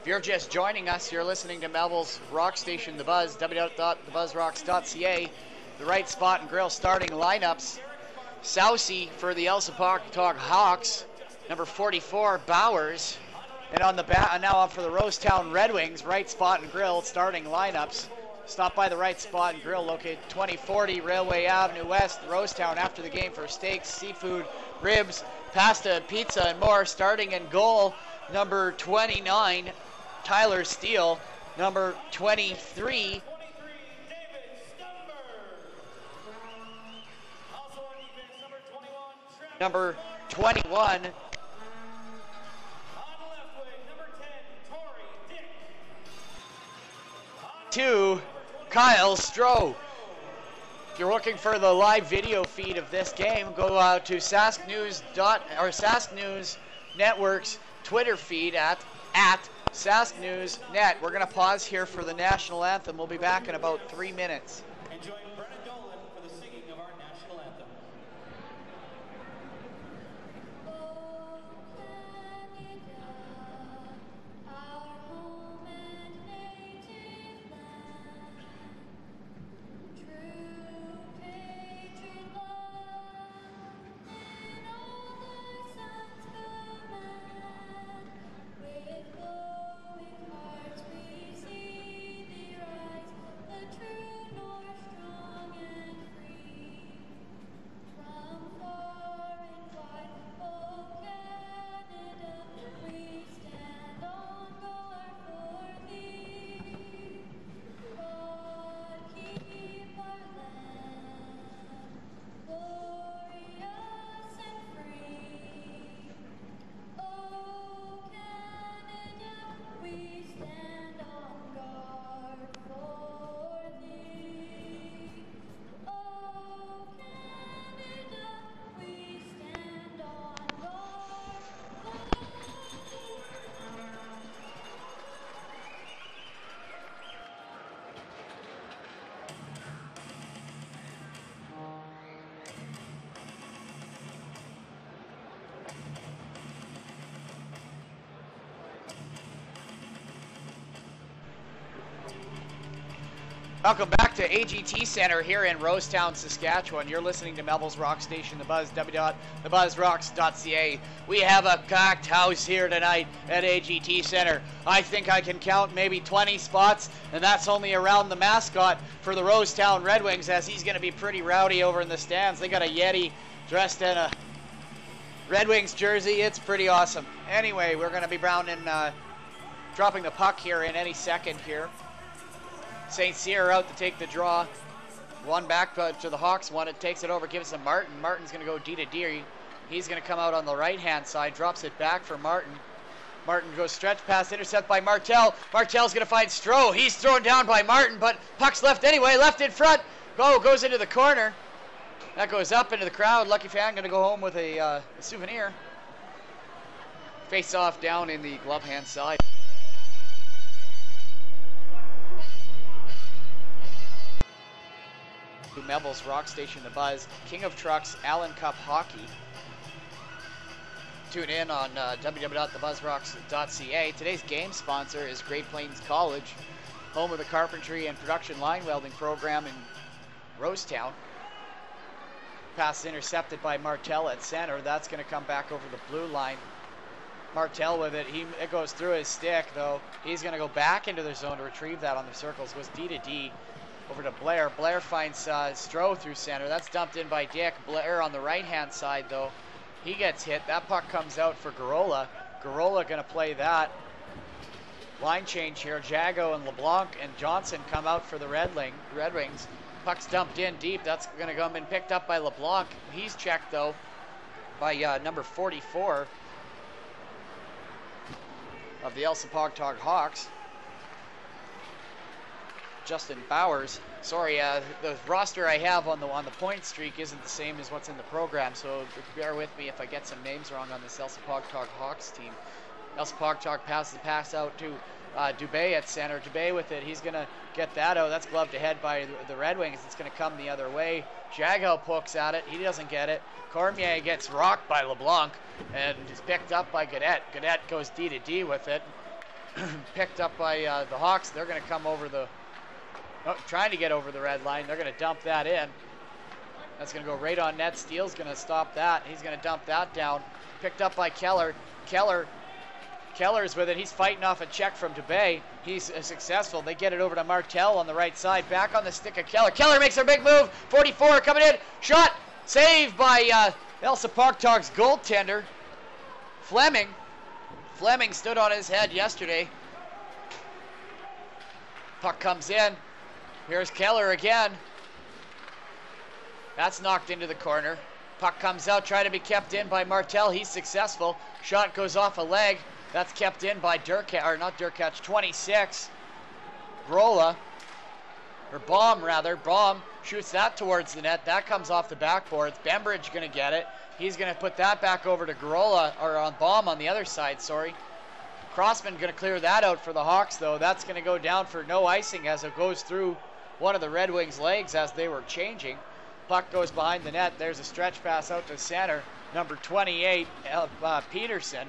you're just joining us, you're listening to Melville's rock station, The Buzz, www.thebuzzrocks.ca. The right spot and grill starting lineups. Sousey for the Elsipogtog Hawks, number 44, Bowers. And on the now on for the Rosetown Redwings, right spot and grill starting lineups. Stop by the right spot and grill located 2040 Railway Avenue West, Rosetown, after the game for steaks, seafood, ribs, pasta, pizza, and more. Starting in goal, number 29, Tyler Steele. Number 23, number 21, Kyle Stroh. If you're looking for the live video feed of this game, go to Sask News Network's Twitter feed at Sask News Net. We're going to pause here for the national anthem. We'll be back in about 3 minutes. Welcome back to AGT Center here in Rosetown, Saskatchewan. You're listening to Melville's Rock Station, The Buzz, www.thebuzzrocks.ca. We have a packed house here tonight at AGT Center. I think I can count maybe 20 spots, and that's only around the mascot for the Rosetown Redwings, as he's going to be pretty rowdy over in the stands. They got a Yeti dressed in a Redwings jersey. It's pretty awesome. Anyway, we're going to be dropping the puck here in any second here. St. Cyr out to take the draw. One back to the Hawks. One, it takes it over, gives it to Martin. Martin's going to go D to D. He's going to come out on the right-hand side, drops it back for Martin. Martin goes stretch pass, intercept by Martel. Martel's going to find Stroh. He's thrown down by Martin, but puck's left anyway, left in front. Goes into the corner. That goes up into the crowd. Lucky fan going to go home with a souvenir. Face off down in the glove hand side. Melville's Rock Station, The Buzz, King of Trucks, Allan Cup Hockey. Tune in on www.thebuzzrocks.ca. Today's game sponsor is Great Plains College, home of the carpentry and production line welding program in Rosetown. Pass intercepted by Martel at center. That's going to come back over the blue line. Martel with it. It goes through his stick, though. He's going to go back into the zone to retrieve that on the circles. Goes D to D. Over to Blair. Blair finds Stroh through center. That's dumped in by Dick. Blair on the right-hand side, though. He gets hit. That puck comes out for Garola. Garola going to play that. Line change here. Jago and LeBlanc and Johnston come out for the Red Wings. Puck's dumped in deep. That's going to come and picked up by LeBlanc. He's checked, though, by number 44 of the Elsipogtog Hawks. Justin Bowers. Sorry, the roster I have on the point streak isn't the same as what's in the program, so bear with me if I get some names wrong on this Elsipogtog Hawks team. Elsipogtog passes the pass out to Dubé at center. Dubé with it. He's going to get that out. That's gloved ahead by the Red Wings. It's going to come the other way. Jago pokes at it. He doesn't get it. Cormier gets rocked by LeBlanc and is picked up by Gaudette. Gaudette goes D to D with it. picked up by the Hawks. They're going to come over the, trying to get over the red line. They're going to dump that in. That's going to go right on net. Steele's going to stop that. He's going to dump that down. Picked up by Keller. Keller's with it. He's fighting off a check from Dubé. He's successful. They get it over to Martel on the right side. Back on the stick of Keller. Keller makes a big move. 44 coming in. Shot. Saved by Elsipogtog's goaltender. Fleming stood on his head yesterday. Puck comes in. Here's Keller again. That's knocked into the corner. Puck comes out, trying to be kept in by Martel. He's successful. Shot goes off a leg. That's kept in by 26. Grola, or Baum rather. Baum shoots that towards the net. That comes off the backboards. Bembridge going to get it. He's going to put that back over to Grola, or on Baum on the other side, sorry. Crossman going to clear that out for the Hawks, though. That's going to go down for no icing as it goes through one of the Red Wings' legs as they were changing. Puck goes behind the net. There's a stretch pass out to center. Number 28, Peterson.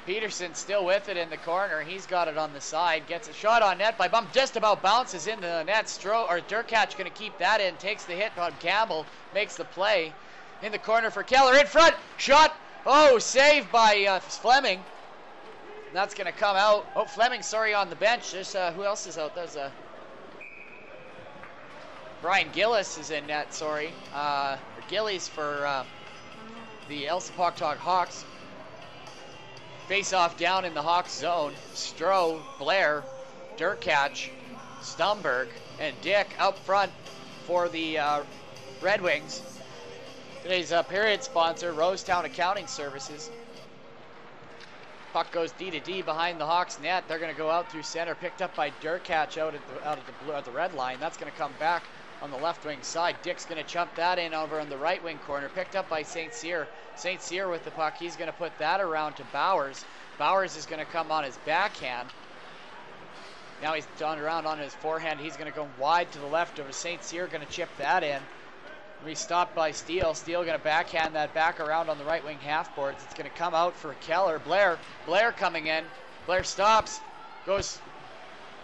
Peterson still with it in the corner. He's got it on the side. Gets a shot on net by Bum. Just about bounces into the net. Durkach going to keep that in. Takes the hit on Campbell. Makes the play. In the corner for Keller. In front. Shot. Oh, saved by Fleming. That's going to come out. Oh, Fleming, sorry, on the bench. There's who else is out? There's Brian Gillis is in net, sorry. Gillies for the Elsipogtog Hawks. Face off down in the Hawks zone. Stroh, Blair, Durkach, Stumberg, and Dick up front for the Red Wings. Today's period sponsor, Rosetown Accounting Services. Puck goes D to D behind the Hawks net. They're going to go out through center. Picked up by Durkach out at the red line. That's going to come back on the left wing side. Dick's going to chump that in over on the right wing corner. Picked up by St. Cyr. St. Cyr with the puck. He's going to put that around to Bowers. Bowers is going to come on his backhand. Now he's done around on his forehand. He's going to go wide to the left over St. Cyr. Going to chip that in. We stopped by Steele. Steele going to backhand that back around on the right wing half boards. It's going to come out for Keller. Blair coming in. Blair stops. Goes.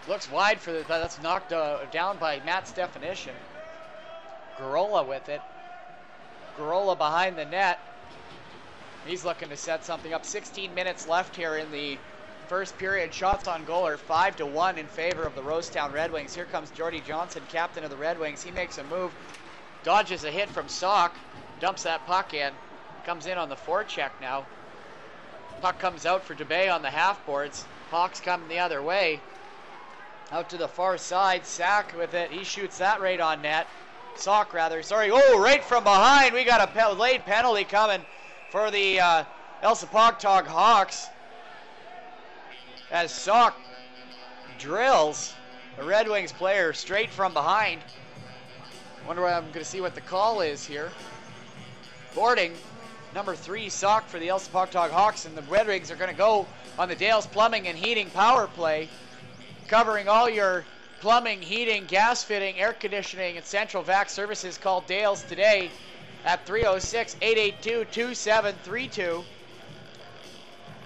Looks wide for the. That's knocked down by Matt's definition. Garola with it. Garola behind the net. He's looking to set something up. 16 minutes left here in the first period. Shots on goal are 5-1 in favor of the Rosetown Red Wings. Here comes Judy Johnston, captain of the Red Wings. He makes a move. Dodges a hit from Sauk. Dumps that puck in. Comes in on the forecheck now. Puck comes out for Dubé on the half boards. Hawks come the other way. Out to the far side. Sack with it. He shoots that right on net. Sauk rather. Sorry. Oh, right from behind. We got a late penalty coming for the Elsipogtog Hawks. As Sauk drills a Red Wings player straight from behind. Wonder why I'm going to see what the call is here. Boarding, number 3, Sauk for the Elsipogtog Hawks, and the Red Wings are going to go on the Dales Plumbing and Heating power play, covering all your plumbing, heating, gas fitting, air conditioning, and central vac services. Call Dales today at 306-882-2732.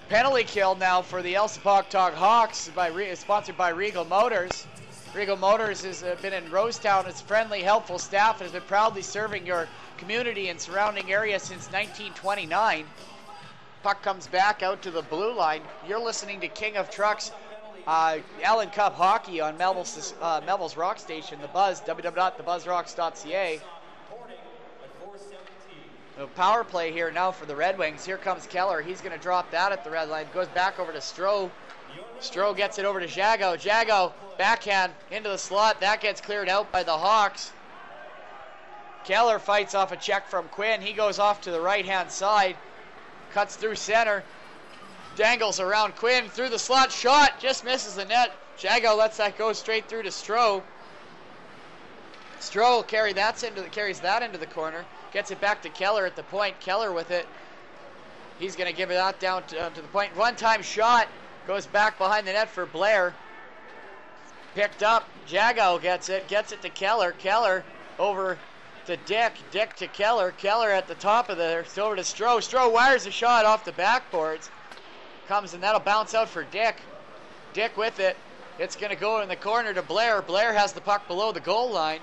Penalty kill now for the Elsipogtog Hawks, sponsored by Regal Motors. Regal Motors has been in Rosetown. Its friendly, helpful staff and has been proudly serving your community and surrounding area since 1929. Puck comes back out to the blue line. You're listening to King of Trucks, Allan Cup Hockey on Melville's Rock Station, The Buzz, www.thebuzzrocks.ca. So power play here now for the Red Wings. Here comes Keller. He's going to drop that at the red line. Goes back over to Stroh. Stroh gets it over to Jago. Jago, backhand into the slot. That gets cleared out by the Hawks. Keller fights off a check from Quinn. He goes off to the right-hand side. Cuts through center. Dangles around Quinn through the slot. Shot. Just misses the net. Jago lets that go straight through to Stroh. Stroh carries that into the corner. Gets it back to Keller at the point. Keller with it. He's going to give it out down to the point. One-time shot. Goes back behind the net for Blair. Picked up. Jago gets it to Keller. Keller over to Dick. Dick to Keller. Keller at the top of there. Over to Stroh. Stroh wires a shot off the backboards. Comes and that'll bounce out for Dick. Dick with it. It's going to go in the corner to Blair. Blair has the puck below the goal line.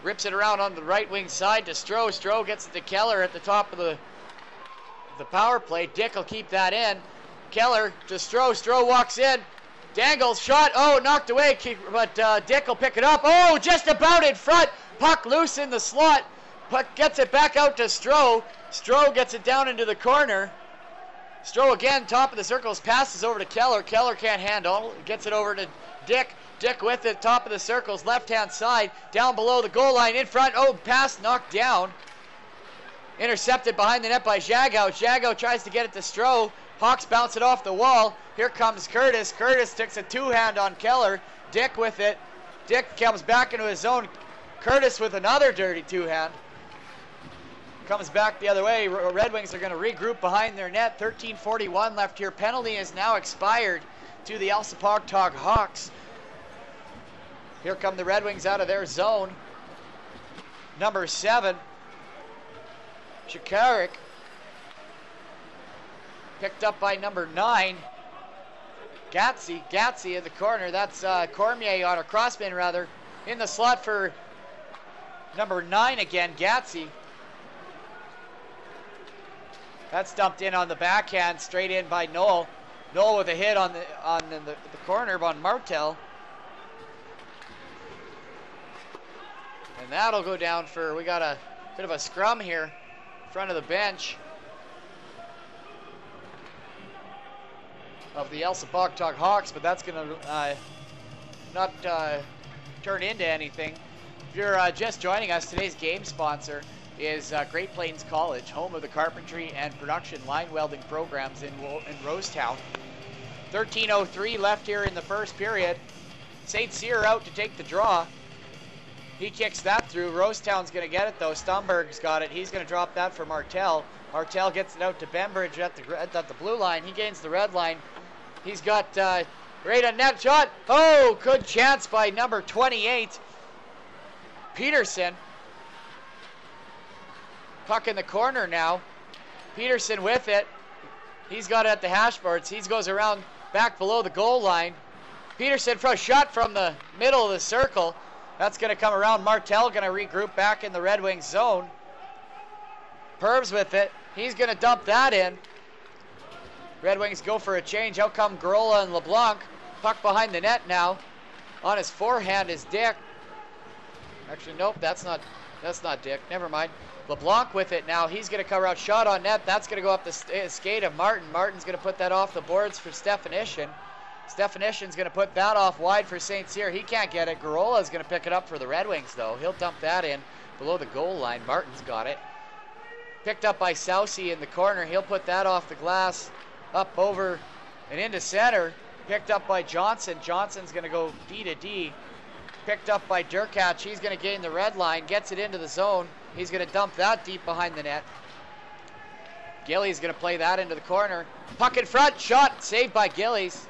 Rips it around on the right wing side to Stroh. Stroh gets it to Keller at the top of the power play. Dick will keep that in. Keller to Stroh. Stroh walks in. Dangles, shot. Oh, knocked away. But Dick will pick it up. Oh, just about in front. Puck loose in the slot. Puck gets it back out to Stroh. Stroh gets it down into the corner. Stroh again, top of the circles, passes over to Keller. Keller can't handle. Gets it over to Dick. Dick with it, top of the circles, left-hand side, down below the goal line, in front. Oh, pass knocked down. Intercepted behind the net by Jagow. Jagow tries to get it to Stroh. Hawks bounce it off the wall. Here comes Curtis. Curtis takes a two-hand on Keller. Dick with it. Dick comes back into his zone. Curtis with another dirty two-hand. Comes back the other way. Red Wings are going to regroup behind their net. 13:41 left here. Penalty is now expired to the Elsipogtog Hawks. Here come the Red Wings out of their zone. Number 7, Shikarik. Picked up by number 9, Gatsy. Gatsy in the corner. That's Cormier on a crossman, rather. In the slot for number 9 again, Gatsy. That's dumped in on the backhand, straight in by Noel. Noel with a hit on the corner on Martel. And that'll go down for, we got a bit of a scrum here in front of the bench of the Elsipogtog Hawks, but that's going to not turn into anything. If you're just joining us, today's game sponsor is Great Plains College, home of the carpentry and production line welding programs in Rosetown. 13:03 left here in the first period. St. Cyr out to take the draw. He kicks that through. Rosetown's going to get it, though. Stumberg's got it. He's going to drop that for Martel. Martel gets it out to Bembridge at the blue line. He gains the red line. He's got right on net shot. Oh, good chance by number 28, Peterson. Puck in the corner now. Peterson with it. He's got it at the hash boards. He goes around back below the goal line. Peterson for a shot from the middle of the circle. That's going to come around. Martel going to regroup back in the Red Wings zone. Perbs with it. He's going to dump that in. Red Wings go for a change. Out come Garola and LeBlanc. Puck behind the net now. On his forehand is Dick. Actually, nope, that's not Dick. Never mind. LeBlanc with it now. He's going to cover out. Shot on net. That's going to go up the skate of Martin. Martin's going to put that off the boards for Stefanishin. Stefanishin's going to put that off wide for St. Cyr. He can't get it. Garola's going to pick it up for the Red Wings, though. He'll dump that in below the goal line. Martin's got it. Picked up by Sousey in the corner. He'll put that off the glass, up over and into center. Picked up by Johnson. Johnson's going to go D to D. Picked up by Durkach. He's going to gain the red line. Gets it into the zone. He's going to dump that deep behind the net. Gillies going to play that into the corner. Puck in front. Shot. Saved by Gillies.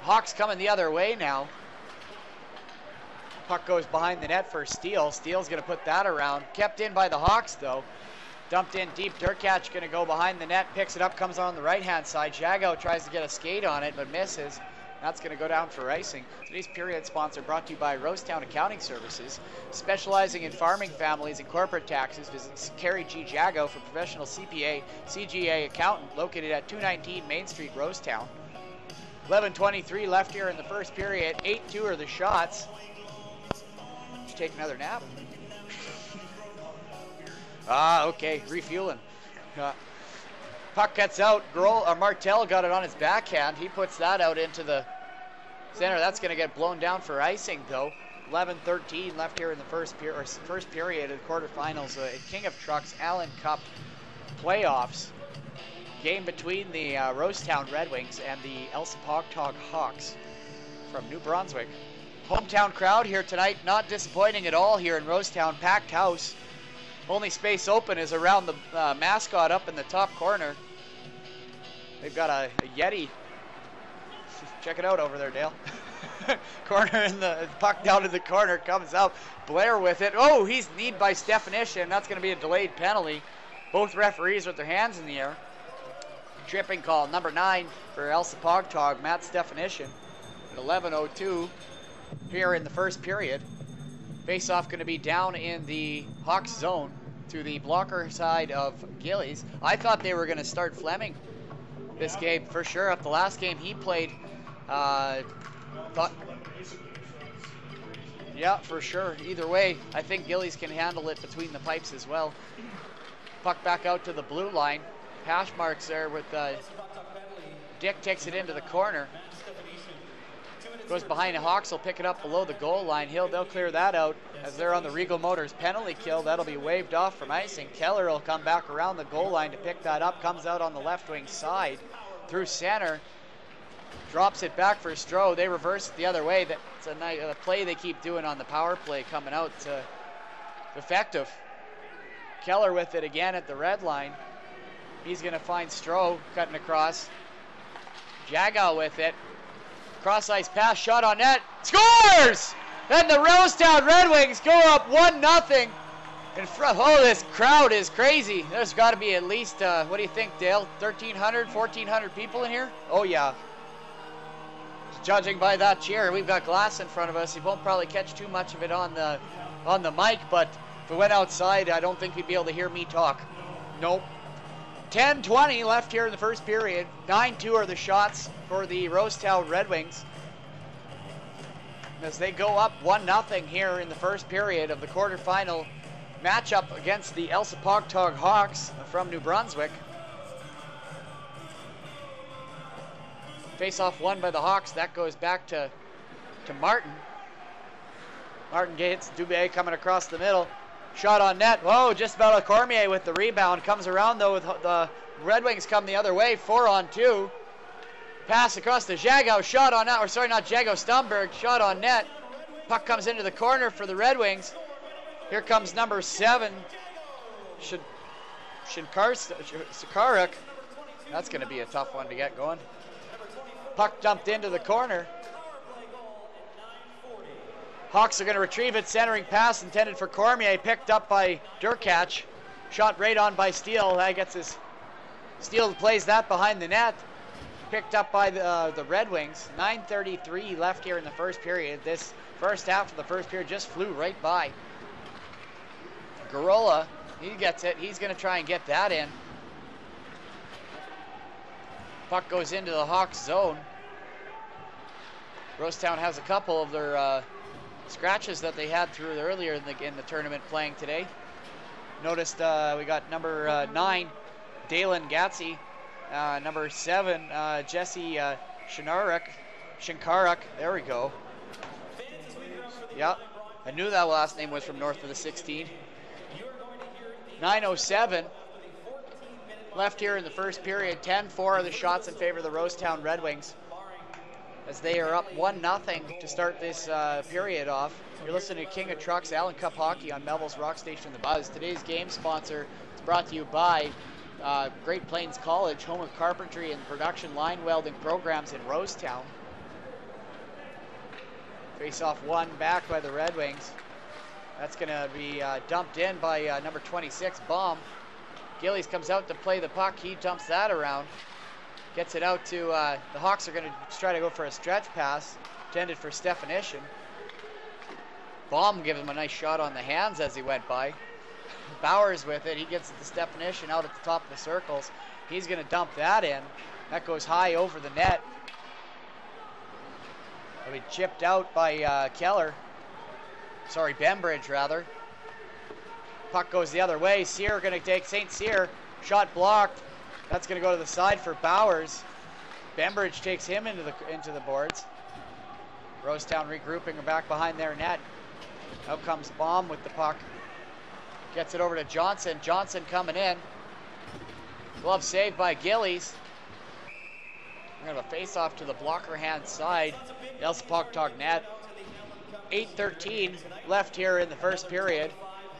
Hawks coming the other way now. Puck goes behind the net for Steele. Steele's going to put that around. Kept in by the Hawks, though. Dumped in deep. Durkach going to go behind the net. Picks it up. Comes on the right-hand side. Jagow tries to get a skate on it, but misses. That's going to go down for icing. Today's period sponsor brought to you by Rosetown Accounting Services. Specializing in farming families and corporate taxes. Visit Carrie G. Jagow for professional CPA, CGA accountant located at 219 Main Street, Rosetown. 11:23 left here in the first period. 8-2 are the shots. Should take another nap. Okay, refueling. Puck gets out. Martel got it on his backhand. He puts that out into the center. That's going to get blown down for icing, though. 11:13 left here in the first period of the quarterfinals. King of Trucks Allan Cup playoffs. Game between the Rosetown Red Wings and the Elsipogtog Hawks from New Brunswick. Hometown crowd here tonight, not disappointing at all here in Rosetown. Packed house. Only space open is around the mascot up in the top corner. They've got a Yeti. Check it out over there, Dale. Corner in the puck down to the corner, comes out. Blair with it. Oh, he's kneed by Stefanishin. That's going to be a delayed penalty. Both referees with their hands in the air. Tripping call, number 9 for Elsipogtog, Matt's definition. 11:02 here in the first period. Face-off going to be down in the Hawks zone to the blocker side of Gillies. I thought they were going to start Fleming this game for sure. At the last game he played, yeah, for sure. Either way, I think Gillies can handle it between the pipes as well. Puck back out to the blue line. Hash marks there with Dick takes it into the corner. Goes behind the Hawks, will pick it up below the goal line. They'll clear that out as they're on the Regal Motors penalty kill. That'll be waved off from icing. Keller will come back around the goal line to pick that up. Comes out on the left wing side through center. Drops it back for Stroh. They reverse it the other way. That's a nice play they keep doing on the power play coming out. Effective. Keller with it again at the red line. He's going to find Stroh cutting across. Jagow with it. Cross ice pass, shot on net. Scores! And the Rosetown Redwings go up 1-0 in front. Oh, this crowd is crazy. There's got to be at least, what do you think, Dale? 1,300, 1,400 people in here? Oh, yeah. Judging by that cheer, we've got glass in front of us. You won't probably catch too much of it on the mic, but if we went outside, I don't think you'd be able to hear me talk. Nope. 10:20 left here in the first period. 9-2 are the shots for the Rosetown Redwings as they go up 1-0 here in the first period of the quarterfinal matchup against the Elsipogtog Hawks from New Brunswick. Face-off won by the Hawks. That goes back to Martin. Martin gets Dubé coming across the middle. Shot on net. Whoa, just about a Cormier with the rebound. Comes around though with the Red Wings come the other way. 4-on-2. Pass across to Jagow. Shot on net. Or sorry, not Jagow. Stumberg. Shot on net. Puck comes into the corner for the Red Wings. Here comes number 7. Sakarik. That's going to be a tough one to get going. Puck dumped into the corner. Hawks are going to retrieve it. Centering pass intended for Cormier. Picked up by Durkach. Shot right on by Steele. That gets his... Steele plays that behind the net. Picked up by the Red Wings. 9:33 left here in the first period. This first half of the first period just flew right by. Garola, he gets it. He's going to try and get that in. Puck goes into the Hawks zone. Rosetown has a couple of their scratches that they had through earlier in the tournament playing today. Noticed we got number 9, Dalen Gatsi. Number 7, Jesse Shinkaruk. There we go. Yeah, I knew that last name was from north of the 16. 9:07 left here in the first period. 10-4 are the shots in favor of the Rosetown Red Wings as they are up 1-0 to start this period off. You're listening to King of Trucks, Allan Cup Hockey on Melville's Rock Station The Buzz. Today's game sponsor is brought to you by Great Plains College, home of carpentry and production line welding programs in Rosetown. Face-off won back by the Red Wings. That's going to be dumped in by number 26, Baum. Gillies comes out to play the puck. He dumps that around. Gets it out to, the Hawks are going to try to go for a stretch pass, intended for Stefanishin. Baum gives him a nice shot on the hands as he went by. Bowers with it. He gets it to Stefanishin out at the top of the circles. He's going to dump that in. That goes high over the net. It'll be chipped out by Keller. Sorry, Bembridge rather. Puck goes the other way. Cyr going to take St. Cyr. Shot blocked. That's going to go to the side for Bowers. Bembridge takes him into the boards. Rosetown regrouping back behind their net. Out comes Baum with the puck. Gets it over to Johnson. Johnson coming in. Glove saved by Gillies. We're going to have a face-off to the blocker hand side. Elsipogtog net. 8:13 left here in the first period.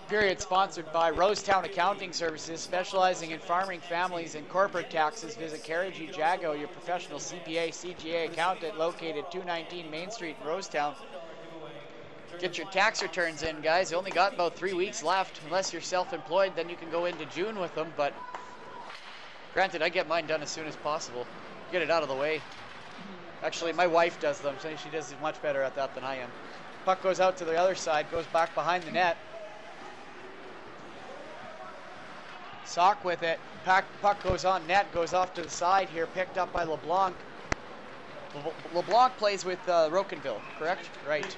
Period sponsored by Rosetown Accounting Services, specializing in farming families and corporate taxes. Visit Carrigy Jago, your professional CPA, CGA accountant, located 219 Main Street in Rosetown. Get your tax returns in, guys. You only got about 3 weeks left. Unless you're self-employed, then you can go into June with them, but Granted, I get mine done as soon as possible. Get it out of the way. Actually, my wife does them, so she does much better at that than I am. Puck goes out to the other side, goes back behind the net. Sock with it. Puck goes on net, goes off to the side here, picked up by LeBlanc. LeBlanc plays with Rocanville, correct? Right.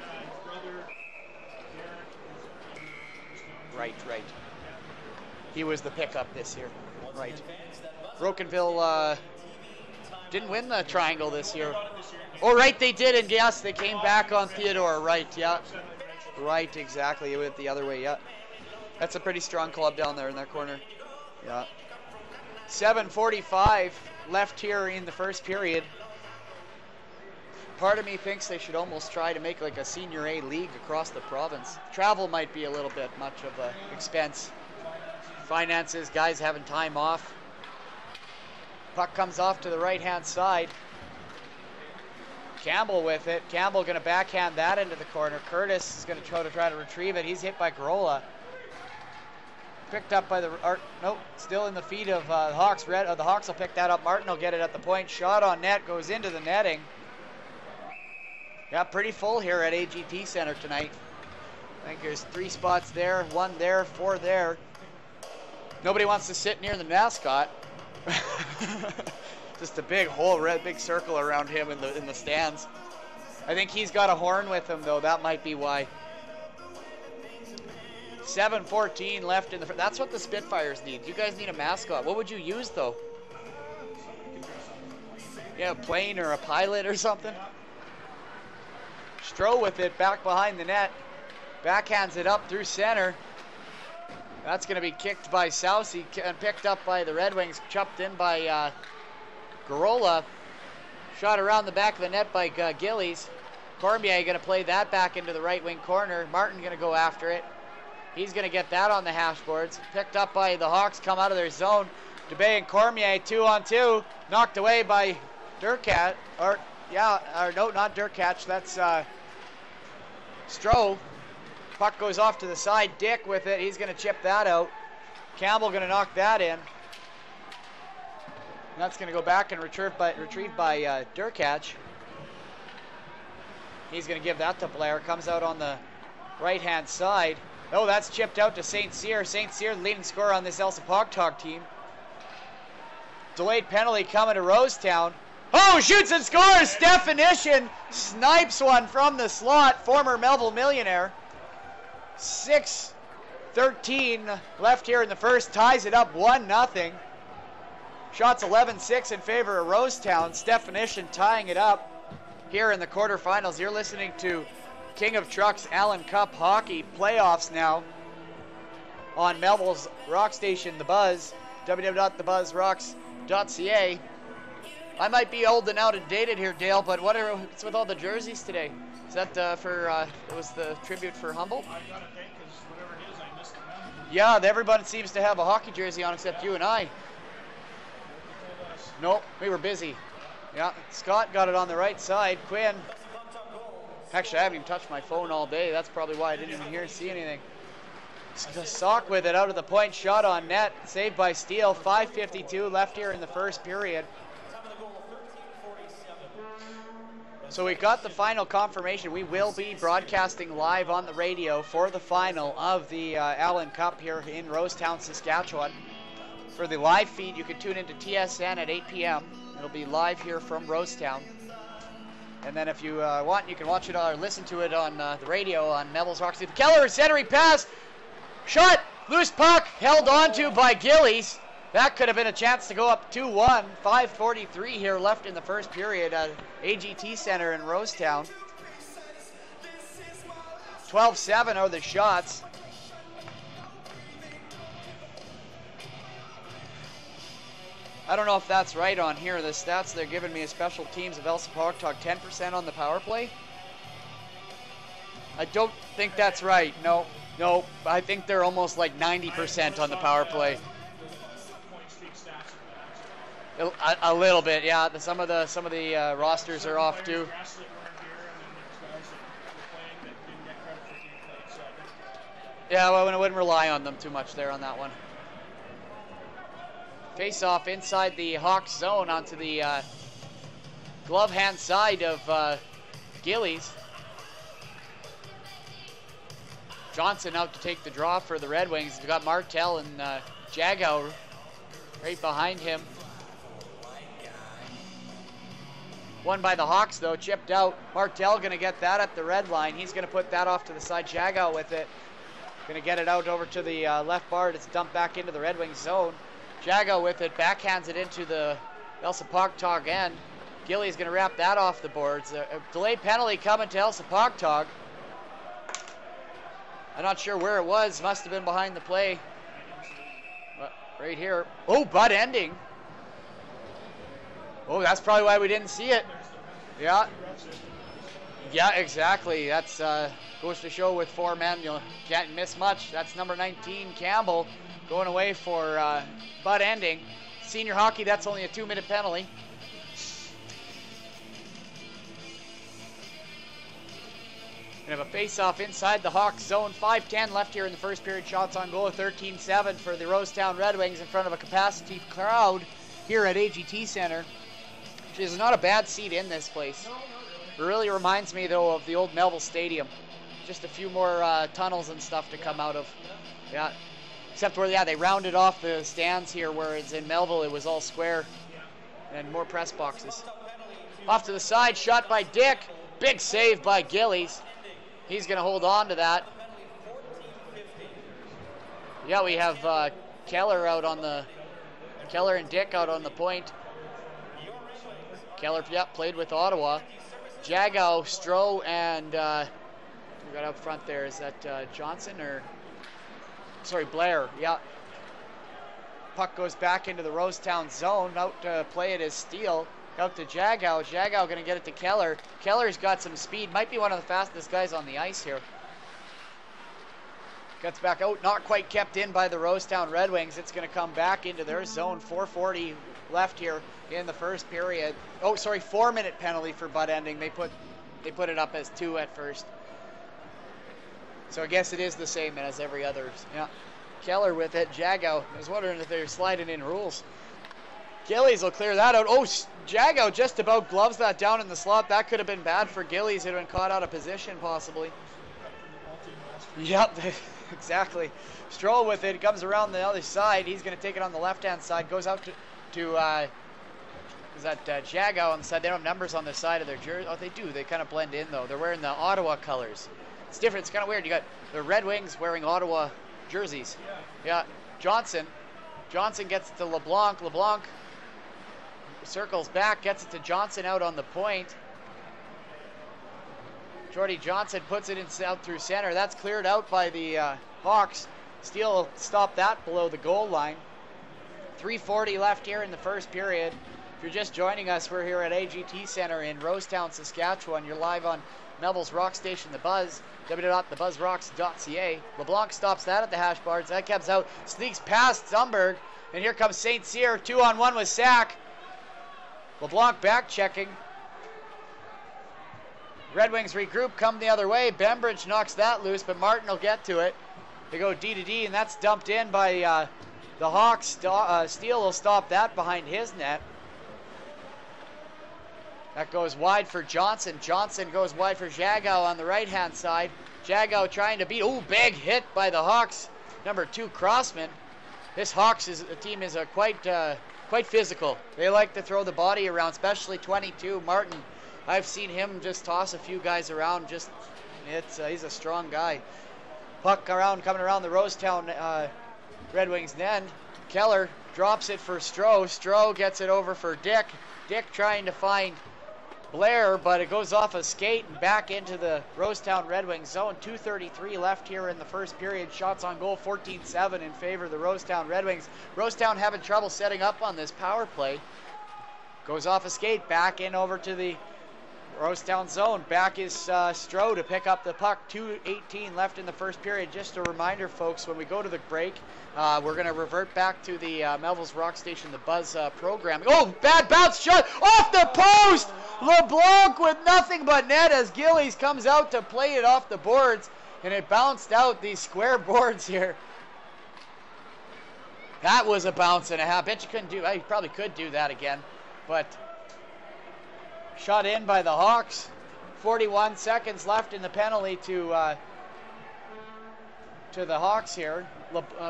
Right. He was the pickup this year. Right. Rocanville didn't win the triangle this year. Oh, right, they did, and yes, they came back on Theodore. Right, yeah. Right, exactly. It went the other way, yeah. That's a pretty strong club down there in that corner. Yeah. 7:45 left here in the first period. Part of me thinks they should almost try to make like a Senior A league across the province. Travel might be a little bit much of an expense. Finances, guys having time off. Puck comes off to the right-hand side. Campbell with it. Campbell going to backhand that into the corner. Curtis is going to try to retrieve it. He's hit by Garola. Picked up by the... nope, still in the feet of the Hawks. The Hawks will pick that up. Martin will get it at the point. Shot on net. Goes into the netting. Yeah, pretty full here at AGT Center tonight. I think there's 3 spots there, 1 there, 4 there. Nobody wants to sit near the mascot. Just a big hole, big circle around him in the stands. I think he's got a horn with him though. That might be why. 7:14 left in the. That's what the Spitfires need. You guys need a mascot. What would you use though? Yeah, a plane or a pilot or something. Stroh with it back behind the net. Backhands it up through center. That's going to be kicked by Sousey and picked up by the Red Wings. Chopped in by Garola. Shot around the back of the net by Gillies. Cormier going to play that back into the right wing corner. Martin going to go after it. He's going to get that on the hash boards. Picked up by the Hawks, come out of their zone. DeBay and Cormier 2-on-2. Knocked away by Durkat. No, not Durkatch. That's Stroh. Puck goes off to the side. Dick with it. He's going to chip that out. Campbell going to knock that in. And that's going to go back and retrieved by Durkatch. He's going to give that to Blair. Comes out on the right-hand side. Oh, that's chipped out to St. Cyr. St. Cyr, the leading scorer on this Elsipogtog team. Delayed penalty coming to Rosetown. Oh, shoots and scores! Definition snipes one from the slot. Former Melville millionaire. 6:13 left here in the first. Ties it up 1-0. Shots 11-6 in favor of Rosetown. Definition tying it up here in the quarterfinals. You're listening to King of Trucks Allan Cup Hockey playoffs now on Melville's rock station, The Buzz, www.thebuzzrocks.ca. I might be old and out and dated here, Dale, but what's with all the jerseys today? Is that it was the tribute for Humboldt? I gotta think, because whatever it is, I missed the memo. Yeah, everybody seems to have a hockey jersey on except you and I. Nope, we were busy. Yeah, Scott got it on the right side. Quinn. Actually, I haven't even touched my phone all day. That's probably why I didn't even see anything. Sock with it out of the point. Shot on net. Saved by Steele. 5:52 left here in the first period. So we got the final confirmation. We will be broadcasting live on the radio for the final of the Allan Cup here in Rosetown, Saskatchewan. For the live feed, you can tune into TSN at 8 p.m. It'll be live here from Rosetown. And then if you want, you can watch it or listen to it on the radio on Melville's Rock Station. Keller, centering pass. Shot. Loose puck. Held onto by Gillies. That could have been a chance to go up 2-1. 5:43 here left in the first period at AGT Center in Rosetown. 12-7 are the shots. I don't know if that's right on here. The stats they're giving me is special teams of Elsipogtog 10% on the power play. I don't think that's right. No. I think they're almost like 90% on the power play. A little bit, yeah. Some of the rosters are off too. Yeah, well, I wouldn't rely on them too much there on that one. Face-off inside the Hawks zone onto the glove hand side of Gillies. Johnston out to take the draw for the Red Wings. We've got Martel and Jagow right behind him. Won by the Hawks though, chipped out. Martel gonna get that at the red line. He's gonna put that off to the side. Jagow with it. Gonna get it out over to the left bar. It's dumped back into the Red Wings zone. Jagow with it, backhands it into the Elsipogtog end. Gillies gonna wrap that off the boards. A delay penalty coming to Elsipogtog. I'm not sure where it was. Must have been behind the play. Right here. Oh, butt ending. Oh, that's probably why we didn't see it. Yeah. Yeah, exactly. That's goes to show with 4 men, you can't miss much. That's number 19, Campbell, going away for butt ending. Senior hockey, that's only a 2-minute penalty. We have a face-off inside the Hawks zone. 5:10 left here in the first period. Shots on goal. 13-7 for the Rosetown Red Wings in front of a capacity crowd here at AGT Center. Which is not a bad seat in this place. It really reminds me, though, of the old Melville Stadium. Just a few more tunnels and stuff to come out of. Yeah. Except where, yeah, they rounded off the stands here, whereas in Melville it was all square. And more press boxes. Off to the side, shot by Dick. Big save by Gillies. He's going to hold on to that. Yeah, we have Keller and Dick out on the point. Keller, yeah, played with Ottawa. Jagow, Stroh, and we got up front there. Is that Johnson or? Sorry, Blair. Yeah. Puck goes back into the Rosetown zone. Out to play it as Steele. Out to Jagow. Jagow going to get it to Keller. Keller's got some speed. Might be one of the fastest guys on the ice here. Gets back out. Not quite kept in by the Rosetown Red Wings. It's going to come back into their zone. 4:40 left here in the first period. Oh, sorry, 4-minute penalty for butt ending. They put it up as 2 at first. So I guess it is the same as every other. Yeah. Keller with it. Jagow. I was wondering if they're sliding in rules. Gillies will clear that out. Oh, Jagow just about gloves that down in the slot. That could have been bad for Gillies. It would have been caught out of position possibly. Yep, exactly. Stroll with it. Comes around the other side. He's going to take it on the left-hand side. Goes out to is that Jagow on the side. They don't have numbers on the side of their jersey. Oh, they do. They kind of blend in, though. They're wearing the Ottawa colors. It's different. It's kind of weird. You got the Red Wings wearing Ottawa jerseys. Yeah. Johnson gets it to LeBlanc. LeBlanc circles back, gets it to Johnson out on the point. Jordy Johnson puts it out through center. That's cleared out by the Hawks. Steele will stop that below the goal line. 3:40 left here in the first period. If you're just joining us, we're here at AGT Center in Rosetown, Saskatchewan. You're live on Melville's rock station, The Buzz, www.thebuzzrocks.ca. LeBlanc stops that at the hash bars. That comes out, sneaks past Zumberg, and here comes St. Cyr, 2-on-1 with Sack. LeBlanc back checking. Red Wings regroup, come the other way. Bembridge knocks that loose, but Martin will get to it. They go D to D, and that's dumped in by the Hawks. Steele will stop that behind his net. That goes wide for Johnson. Johnson goes wide for Jagow on the right-hand side. Jagow trying to beat. Oh, big hit by the Hawks. Number 2, Crossman. This Hawks team is quite physical. They like to throw the body around, especially 22, Martin. I've seen him just toss a few guys around. He's a strong guy. Puck coming around the Rosetown Red Wings end. Keller drops it for Stroh. Stroh gets it over for Dick. Dick trying to find Blair, but it goes off a skate and back into the Rosetown Red Wings zone. 2:33 left here in the first period. Shots on goal, 14-7 in favor of the Rosetown Red Wings. Rosetown having trouble setting up on this power play. Goes off a skate, back in over to the Rosetown zone. Back is Stroh to pick up the puck. 2:18 left in the first period. Just a reminder, folks, when we go to the break, we're going to revert back to the Melville's Rock Station, the Buzz program. Oh, bad bounce shot off the post! LeBlanc with nothing but net as Gillies comes out to play it off the boards, and it bounced out these square boards here. That was a bounce and a half. Bet you couldn't do. You probably could do that again, but shot in by the Hawks. 41 seconds left in the penalty to the Hawks here.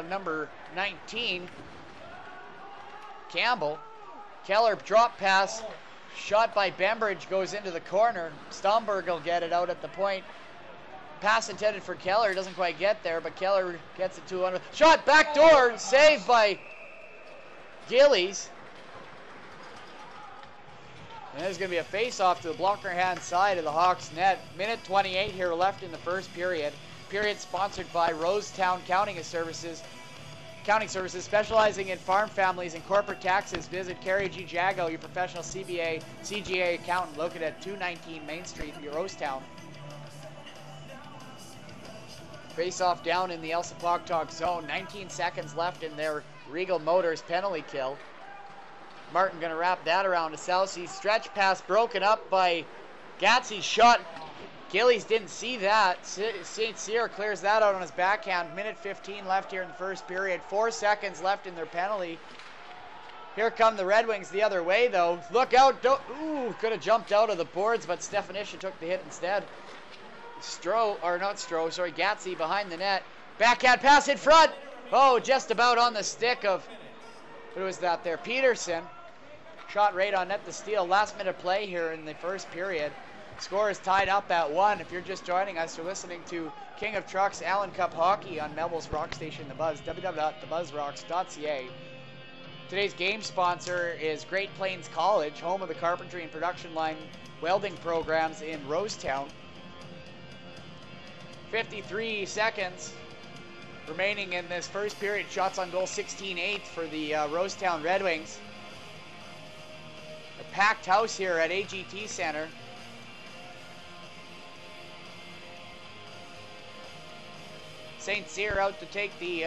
Number 19, Campbell. Keller drop pass. Shot by Bembridge goes into the corner. Stomberg will get it out at the point. Pass intended for Keller, doesn't quite get there, but Keller gets it to under. Shot backdoor, saved by Gillies. And there's going to be a face-off to the blocker hand side of the Hawks net. Minute 28 here left in the first period. Period sponsored by Rosetown Counting Services, specializing in farm families and corporate taxes. Visit Kerry G. Jago, your professional CGA accountant, located at 219 Main Street, Rosetown. Face-off down in the Elsipogtog zone. 19 seconds left in their Regal Motors penalty kill. Martin going to wrap that around to Southsea. Stretch pass broken up by Gatsby's shot. Gillies didn't see that. St. Cyr clears that out on his backhand. Minute 15 left here in the first period. 4 seconds left in their penalty. Here come the Red Wings the other way, though. Look out. Ooh, could have jumped out of the boards, but Stefanisha took the hit instead. Gatsby behind the net. Backhand pass in front. Oh, just about on the stick of, who was that there? Peterson. Shot right on net to steal. Last minute play here in the first period. Score is tied up at 1. If you're just joining us, you're listening to King of Trucks Allan Cup Hockey on Melville's Rock Station, The Buzz, www.thebuzzrocks.ca. Today's game sponsor is Great Plains College, home of the carpentry and production line welding programs in Rosetown. 53 seconds remaining in this first period. Shots on goal 16-8 for the Rosetown Red Wings. A packed house here at AGT Center. St. Cyr out to take the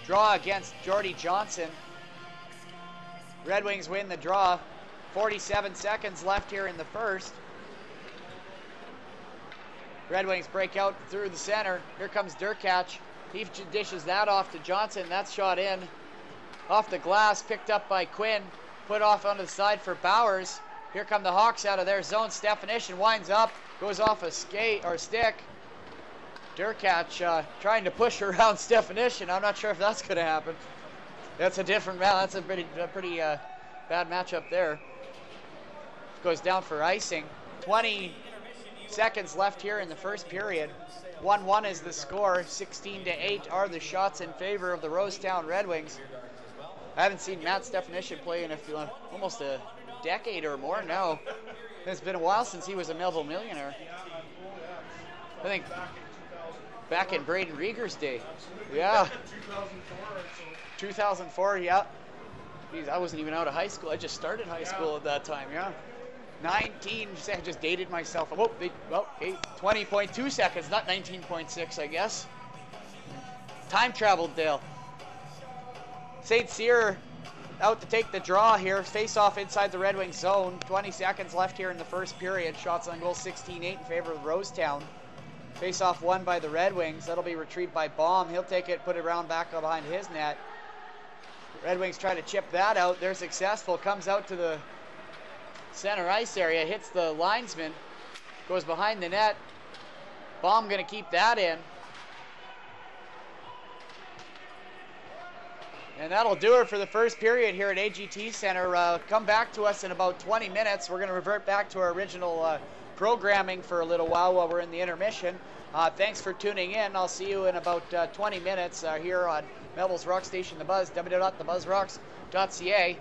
draw against Jordy Johnston. Red Wings win the draw. 47 seconds left here in the first. Red Wings break out through the center. Here comes Durkach. He dishes that off to Johnson. That's shot in. Off the glass, picked up by Quinn. Put off onto the side for Bowers. Here come the Hawks out of their zone. Stefanishin winds up. Goes off a skate or stick. Durkach trying to push around Stefanishin. I'm not sure if that's going to happen. That's a different match. That's a pretty bad matchup there. Goes down for icing. 20 seconds left here in the first period. 1-1 is the score. 16-8 are the shots in favor of the Rosetown Red Wings. I haven't seen Matt Stefanishin play in almost a decade or more now. It's been a while since he was a Melville Millionaire. I think back in Braden Rieger's day. Yeah. 2004, yeah. Jeez, I wasn't even out of high school. I just started high school at that time, yeah. 19, I just dated myself. Oh, 20.2 seconds, not 19.6, I guess. Time traveled, Dale. St. Cyr out to take the draw here. Face off inside the Red Wings zone. 20 seconds left here in the first period. Shots on goal 16-8 in favor of Rosetown. Face off won by the Red Wings. That'll be retrieved by Baum. He'll take it, put it around back behind his net. Red Wings try to chip that out. They're successful. Comes out to the center ice area. Hits the linesman. Goes behind the net. Baum going to keep that in. And that'll do it for the first period here at AGT Center. Come back to us in about 20 minutes. We're going to revert back to our original programming for a little while we're in the intermission. Thanks for tuning in. I'll see you in about 20 minutes here on Melville's Rock Station, The Buzz, www.thebuzzrocks.ca.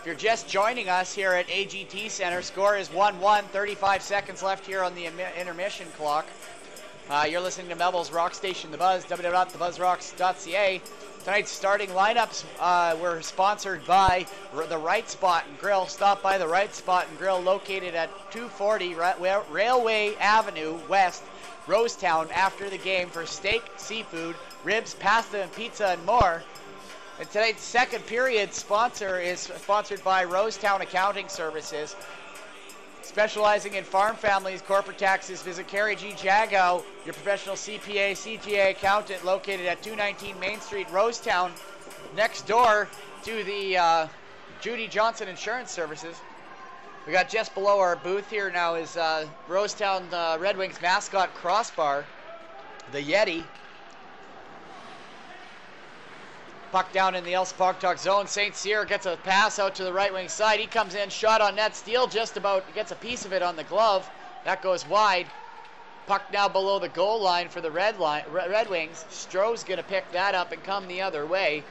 If you're just joining us here at AGT Center, score is 1-1, 35 seconds left here on the intermission clock. You're listening to Melville's Rock Station, The Buzz, www.thebuzzrocks.ca. Tonight's starting lineups were sponsored by the Right Spot and Grill. Stop by the Right Spot and Grill located at 240 Railway Avenue West, Rosetown, after the game for steak, seafood, ribs, pasta, and pizza, and more. And tonight's second period sponsor is sponsored by Rosetown Accounting Services. Specializing in farm families, corporate taxes, visit Carrie G. Jago, your professional CPA, CTA accountant, located at 219 Main Street, Rosetown, next door to the Judy Johnston Insurance Services. We got just below our booth here now is Rosetown Redwings mascot crossbar, the Yeti. Puck down in the Elsipogtog zone. St. Cyr gets a pass out to the right wing side. He comes in, shot on net. Steele just about gets a piece of it on the glove. That goes wide. Puck now below the goal line for the Red Wings. Stroh's going to pick that up and come the other way.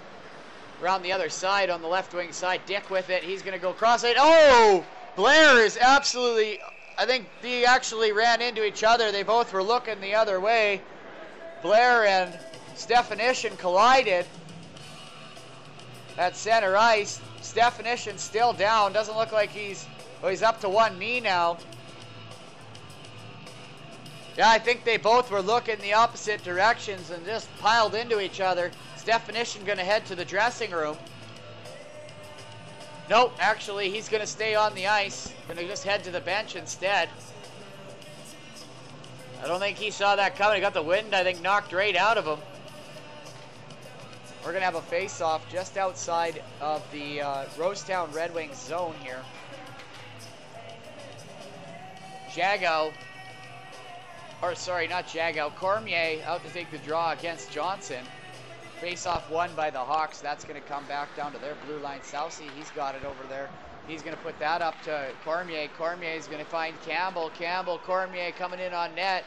Around the other side on the left wing side. Dick with it. He's going to go cross it. Oh! Blair is absolutely... I think they actually ran into each other. They both were looking the other way. Blair and Stefanishin collided at center ice. Stefanishin still down. Doesn't look like he's up to one knee now. Yeah, I think they both were looking the opposite directions and just piled into each other. Stefanishin going to head to the dressing room. Nope, actually he's going to stay on the ice. Going to just head to the bench instead. I don't think he saw that coming. He got the wind, I think, knocked right out of him. We're going to have a face-off just outside of the Rosetown Red Wings zone here. Cormier out to take the draw against Johnson. Face-off won by the Hawks. That's going to come back down to their blue line. Southsea, he's got it over there. He's going to put that up to Cormier. Cormier is going to find Campbell. Cormier coming in on net.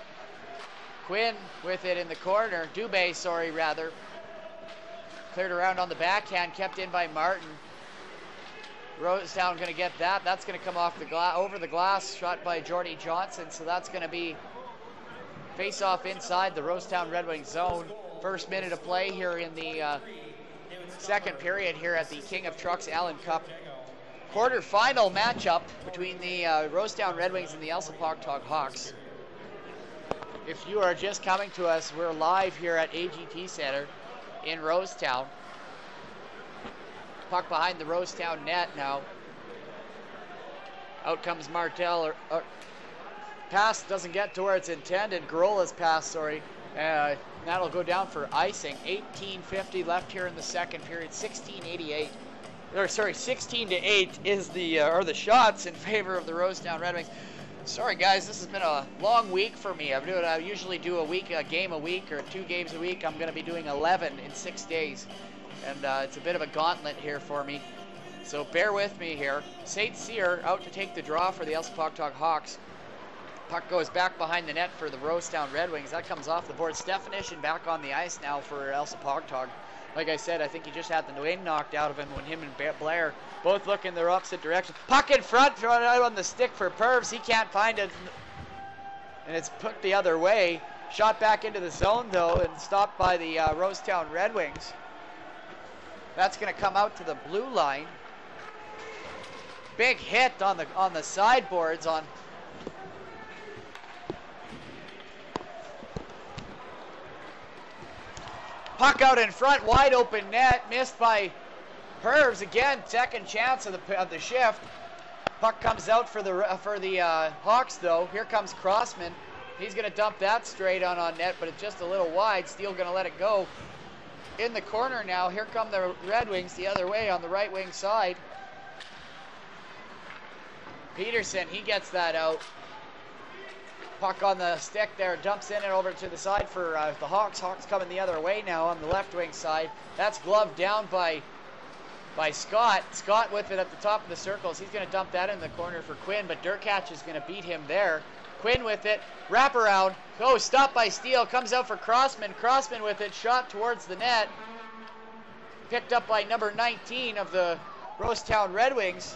Quinn with it in the corner. Dubé, sorry, rather. Cleared around on the backhand, kept in by Martin. Rosetown going to get that. That's going to come off the over the glass, shot by Jordy Johnson. So that's going to be face-off inside the Rosetown Red Wings zone. First minute of play here in the second period here at the King of Trucks Allan Cup quarterfinal matchup between the Rosetown Red Wings and the Elsipogtog Hawks. If you are just coming to us, we're live here at AGT Center in Rosetown. Puck behind the Rosetown net now. Out comes Martel. Pass doesn't get to where it's intended. Garola's pass, sorry. That'll go down for icing. 18:50 left here in the second period. 16:88. 16-8 is the shots in favor of the Rosetown Red Wings. Sorry guys, this has been a long week for me. I usually do a game a week or 2 games a week. I'm going to be doing 11 in 6 days. And it's a bit of a gauntlet here for me. So bear with me here. St. Cyr out to take the draw for the Elsipogtog Hawks. Puck goes back behind the net for the Rosetown Red Wings. That comes off the board. Stefanishin back on the ice now for Elsipogtog. Like I said, I think he just had the wind knocked out of him when him and Blair both look in their opposite direction. Puck in front, thrown out on the stick for Purves. He can't find it. And it's put the other way. Shot back into the zone, though, and stopped by the Rosetown Red Wings. That's going to come out to the blue line. Big hit on the sideboards on... Puck out in front, wide open net, missed by Purves again. Second chance of the shift. Puck comes out for the Hawks though. Here comes Crossman. He's going to dump that straight on net, but it's just a little wide. Steele going to let it go. In the corner now. Here come the Red Wings the other way on the right wing side. Peterson, he gets that out. Puck on the stick there, dumps in and over to the side for the Hawks. Hawks coming the other way now on the left wing side. That's gloved down by Scott. Scott with it at the top of the circles. He's going to dump that in the corner for Quinn, but Durkach is going to beat him there. Quinn with it, wrap around. Oh, stopped by Steele, comes out for Crossman. Crossman with it, shot towards the net. Picked up by number 19 of the Rosetown Redwings.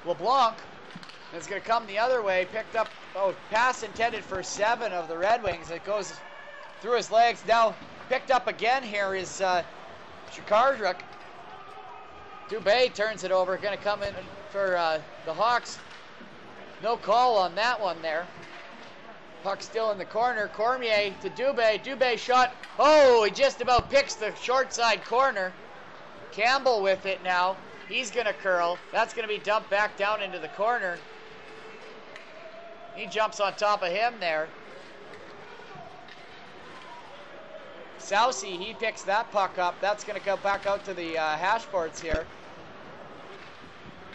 LeBlanc. And it's going to come the other way. Picked up, pass intended for 7 of the Redwings. It goes through his legs. Now picked up again here is Shikardruk. Dubé turns it over. Going to come in for the Hawks. No call on that one there. Puck still in the corner. Cormier to Dubé. Dubé shot. Oh, he just about picks the short side corner. Campbell with it now. He's going to curl. That's going to be dumped back down into the corner. He jumps on top of him there. Sousey, he picks that puck up. That's going to go back out to the hash boards here.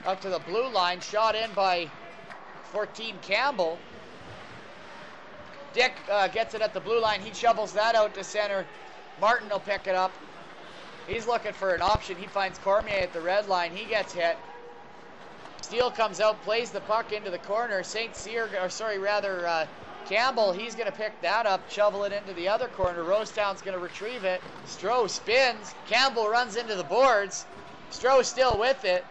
Up to the blue line. Shot in by 14 Campbell. Dick gets it at the blue line. He shovels that out to center. Martin will pick it up. He's looking for an option. He finds Cormier at the red line. He gets hit. Steele comes out, plays the puck into the corner. Campbell, he's going to pick that up, shovel it into the other corner. Rosetown's going to retrieve it. Stroh spins. Campbell runs into the boards. Stroh still with it.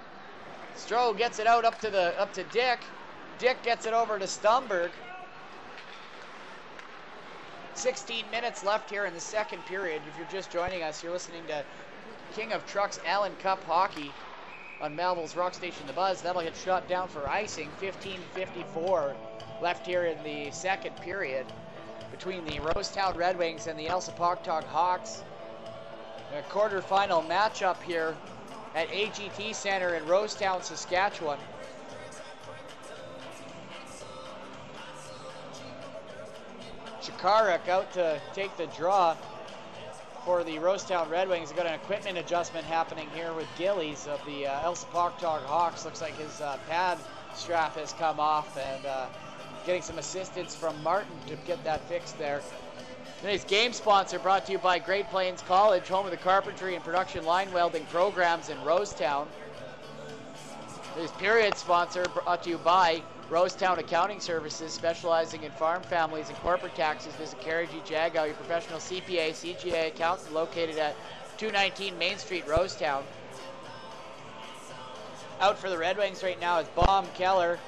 Stroh gets it out up to Dick. Dick gets it over to Stumberg. 16 minutes left here in the second period. If you're just joining us, you're listening to King of Trucks Allan Cup Hockey on Melville's Rock Station The Buzz. That'll get shot down for icing. 15:54 left here in the second period between the Rosetown Redwings and the Elsipogtog Hawks. A quarterfinal matchup here at AGT Center in Rosetown, Saskatchewan. Chikarik out to take the draw for the Rosetown Redwings. Got an equipment adjustment happening here with Gillies of the Elsipogtog Hawks. Looks like his pad strap has come off, and getting some assistance from Martin to get that fixed there. Today's game sponsor brought to you by Great Plains College, home of the carpentry and production line welding programs in Rosetown. Today's period sponsor brought to you by Rosetown Accounting Services, specializing in farm, families, and corporate taxes. Visit Carrie G. Jagow, your professional CPA, CGA accountant, located at 219 Main Street, Rosetown. Out for the Red Wings right now is Baum, Keller.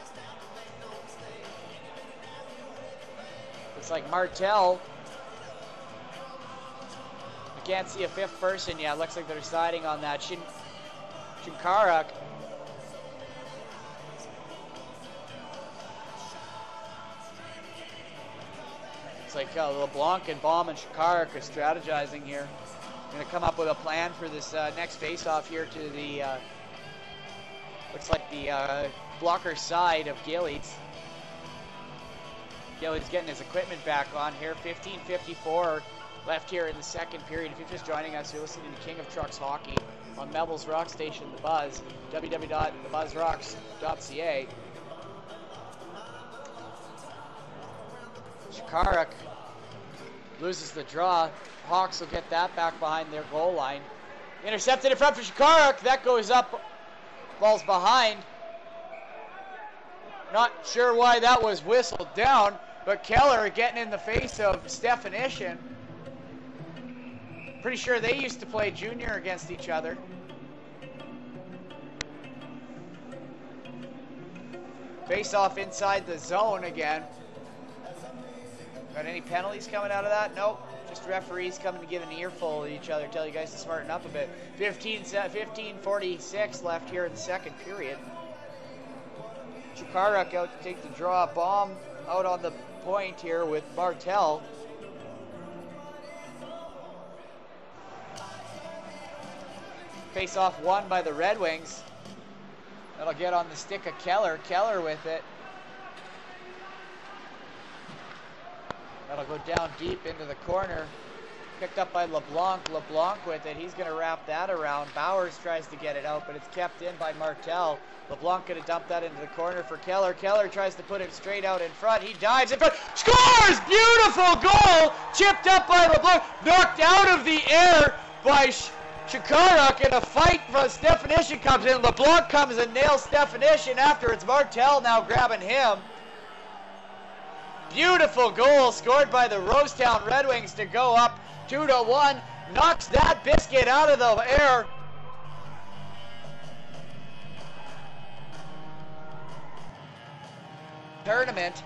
Looks like Martel. I can't see a fifth person yet. Looks like they're deciding on that. Shinkarak. It's like LeBlanc and Baum and Shikarik are strategizing here. Going to come up with a plan for this next face-off here to the, looks like the blocker side of Gillies. Gillies getting his equipment back on here. 15:54 left here in the second period. If you're just joining us, you're listening to King of Trucks Hockey on Melville's Rock Station, The Buzz, www.thebuzzrocks.ca. Shikarik loses the draw. Hawks will get that back behind their goal line. Intercepted in front for Shikarik. That goes up. Ball's behind. Not sure why that was whistled down, but Keller getting in the face of Stefanishin. Pretty sure they used to play junior against each other. Face off inside the zone again. Got any penalties coming out of that? Nope. Just referees coming to give an earful to each other, tell you guys to smarten up a bit. 15:46 left here in the second period. Chikarik out to take the draw. Baum out on the point here with Martel. Face off won by the Red Wings. That'll get on the stick of Keller. Keller with it. That'll go down deep into the corner. Picked up by LeBlanc. LeBlanc with it. He's going to wrap that around. Bowers tries to get it out, but it's kept in by Martel. LeBlanc going to dump that into the corner for Keller. Keller tries to put it straight out in front. He dives in front. Scores! Beautiful goal! Chipped up by LeBlanc. Knocked out of the air by Chikarik, and a fight from Stefanishin comes in. LeBlanc comes and nails Stefanishin after it's Martel now grabbing him. Beautiful goal scored by the Rosetown Red Wings to go up 2-1. Knocks that biscuit out of the air. tournament.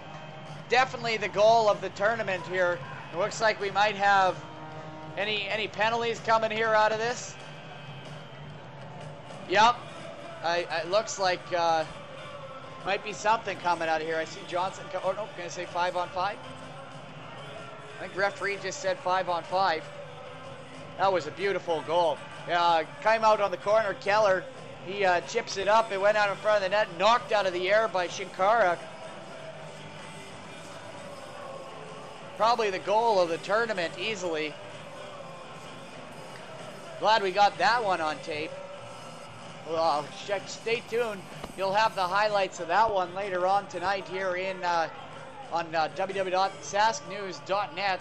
Definitely the goal of the tournament here. It looks like we might have any penalties coming here out of this. Yep. It looks like might be something coming out of here. I see Johnston. Oh no, gonna say 5-on-5. I think referee just said 5-on-5. That was a beautiful goal. Came out on the corner. Keller, he chips it up. It went out in front of the net, knocked out of the air by Shinkarak. Probably the goal of the tournament easily. Glad we got that one on tape. Well, stay tuned. You'll have the highlights of that one later on tonight here in on www.sasknews.net.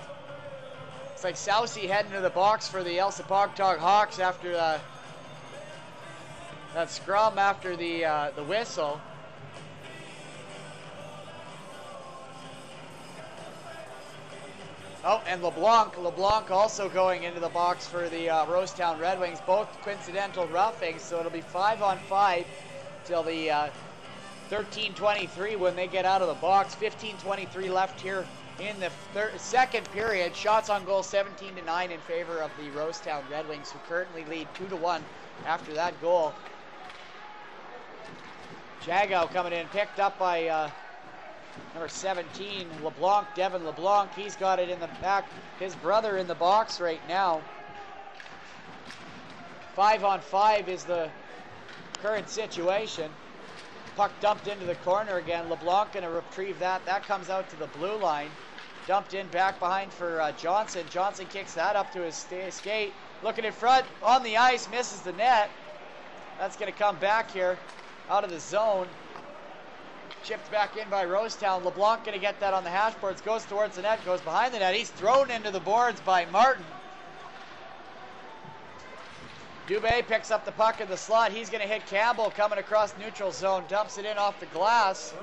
It's like Sousie heading to the box for the Elsipogtog Hawks after that scrum after the whistle. Oh, and LeBlanc also going into the box for the Rosetown Redwings, both coincidental roughings, so it'll be 5-on-5 till the 13:23 when they get out of the box. 15:23 left here in the second period. Shots on goal 17-9 in favor of the Rosetown Redwings, who currently lead 2-1 after that goal. Jagow coming in, picked up by number 17, LeBlanc, Devin LeBlanc. He's got it in the back. His brother in the box right now. 5-on-5 is the current situation. Puck dumped into the corner again. LeBlanc going to retrieve that. That comes out to the blue line. Dumped in back behind for Johnson. Johnson kicks that up to his skate. Looking in front on the ice, misses the net. That's going to come back here out of the zone. Chipped back in by Rosetown. LeBlanc going to get that on the hash boards. Goes towards the net. Goes behind the net. He's thrown into the boards by Martin. Dubé picks up the puck in the slot. He's going to hit Campbell coming across neutral zone. Dumps it in off the glass.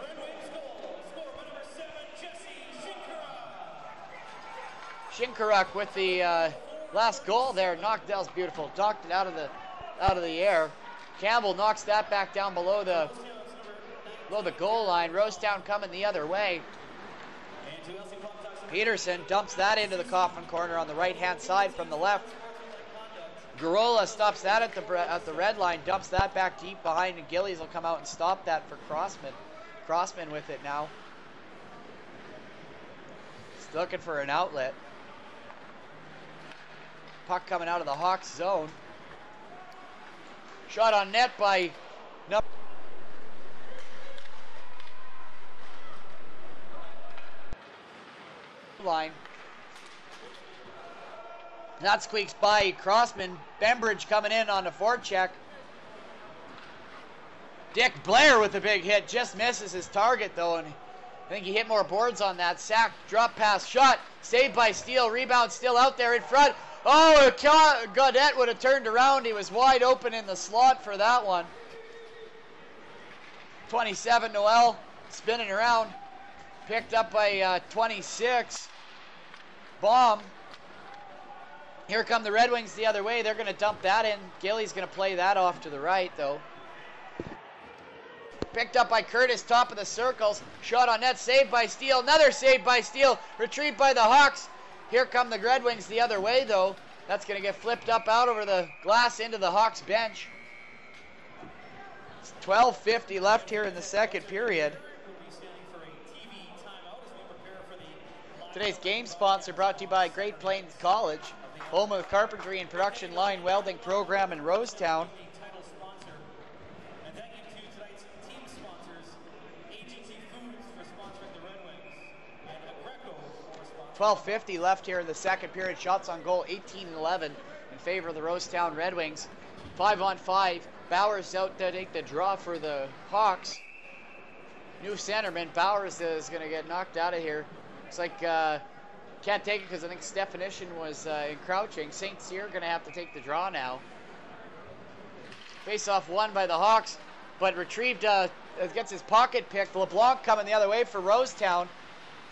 Shinkarak with the last goal there. Knocked that was beautiful. Knocked it out of the air. Campbell knocks that back down below the goal line. Rosetown coming the other way. Peterson dumps that into the coffin corner on the right-hand side from the left. Garola stops that at the red line, dumps that back deep behind, and Gillies will come out and stop that for Crossman. Crossman with it now. He's looking for an outlet. Puck coming out of the Hawks zone. Shot on net by number line. That squeaks by Crossman. Bembridge coming in on the forecheck. Dick Blair with a big hit. Just misses his target though, and I think he hit more boards on that. Sack, drop pass, shot. Saved by Steele. Rebound still out there in front. Oh, Gaudette would have turned around. He was wide open in the slot for that one. 27, Noel spinning around. Picked up by 26. Bomb. Here come the Red Wings the other way. They're going to dump that in. Gilly's going to play that off to the right, though. Picked up by Curtis, top of the circles. Shot on net, saved by Steele. Another save by Steele. Retrieved by the Hawks. Here come the Red Wings the other way, though. That's going to get flipped up out over the glass into the Hawks bench. It's 12:50 left here in the second period. Today's game sponsor brought to you by Great Plains College, home of the Carpentry and Production Line Welding Program in Rosetown. 12:50 left here in the second period. Shots on goal 18-11 in favor of the Rosetown Red Wings. 5-on-5. Bowers out to take the draw for the Hawks. New centerman. Bowers is going to get knocked out of here. Looks like can't take it because I think Stephanician was encroaching. St. Cyr going to have to take the draw now. Face-off won by the Hawks, but retrieved, gets his pocket picked. LeBlanc coming the other way for Rosetown.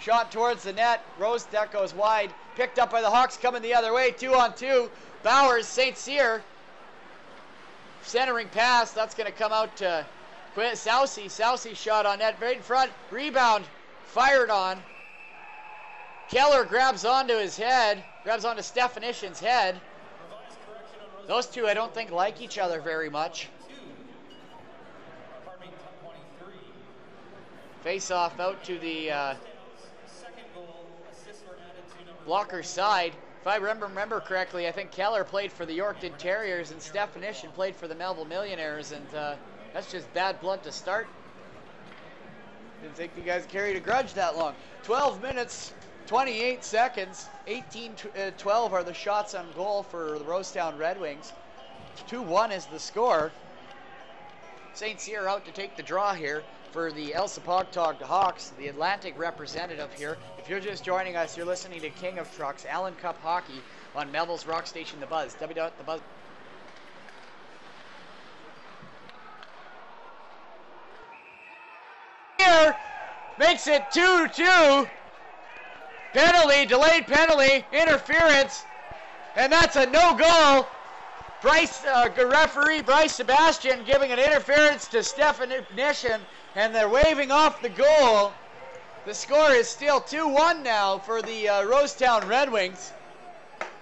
Shot towards the net. That goes wide. Picked up by the Hawks coming the other way. 2-on-2. Bowers, St. Cyr. Centering pass. That's going to come out to Sousey shot on net, right in front. Rebound, fired on. Keller grabs onto his head, grabs onto Stefanishin's head. Those two, I don't think, like each other very much. Face off out to the blocker side. If I remember correctly, I think Keller played for the Yorkton Terriers and Stefanishin played for the Melville Millionaires, and that's just bad blood to start. Didn't think you guys carried a grudge that long. 12 minutes, 28 seconds, 18-12 are the shots on goal for the Rosetown Redwings. 2-1 is the score. St. Cyr out to take the draw here for the Elsipogtog Hawks, the Atlantic representative here. If you're just joining us, you're listening to King of Trucks, Allan Cup Hockey on Melville's rock station, The Buzz. www.thebuzz. Here makes it 2-2. Penalty, delayed penalty, interference, and that's a no goal. Referee Bryce Sebastian giving an interference to Stefanishin, and they're waving off the goal. The score is still 2-1 now for the Rosetown Redwings.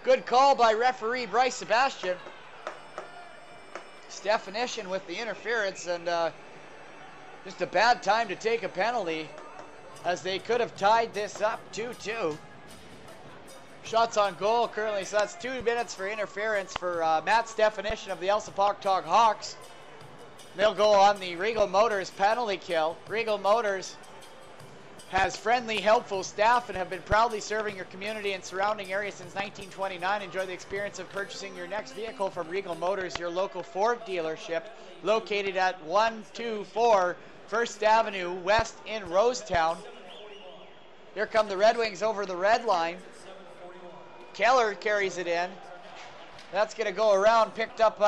Good call by referee Bryce Sebastian. Stefanishin with the interference, and just a bad time to take a penalty, as they could have tied this up 2-2. Shots on goal currently, so that's 2 minutes for interference for Matt Stefanishin of the Elsipogtog Hawks. They'll go on the Regal Motors penalty kill. Regal Motors has friendly, helpful staff and have been proudly serving your community and surrounding area since 1929. Enjoy the experience of purchasing your next vehicle from Regal Motors, your local Ford dealership, located at 124 First Avenue West in Rosetown. Here come the Red Wings over the red line. Keller carries it in. That's going to go around, picked up,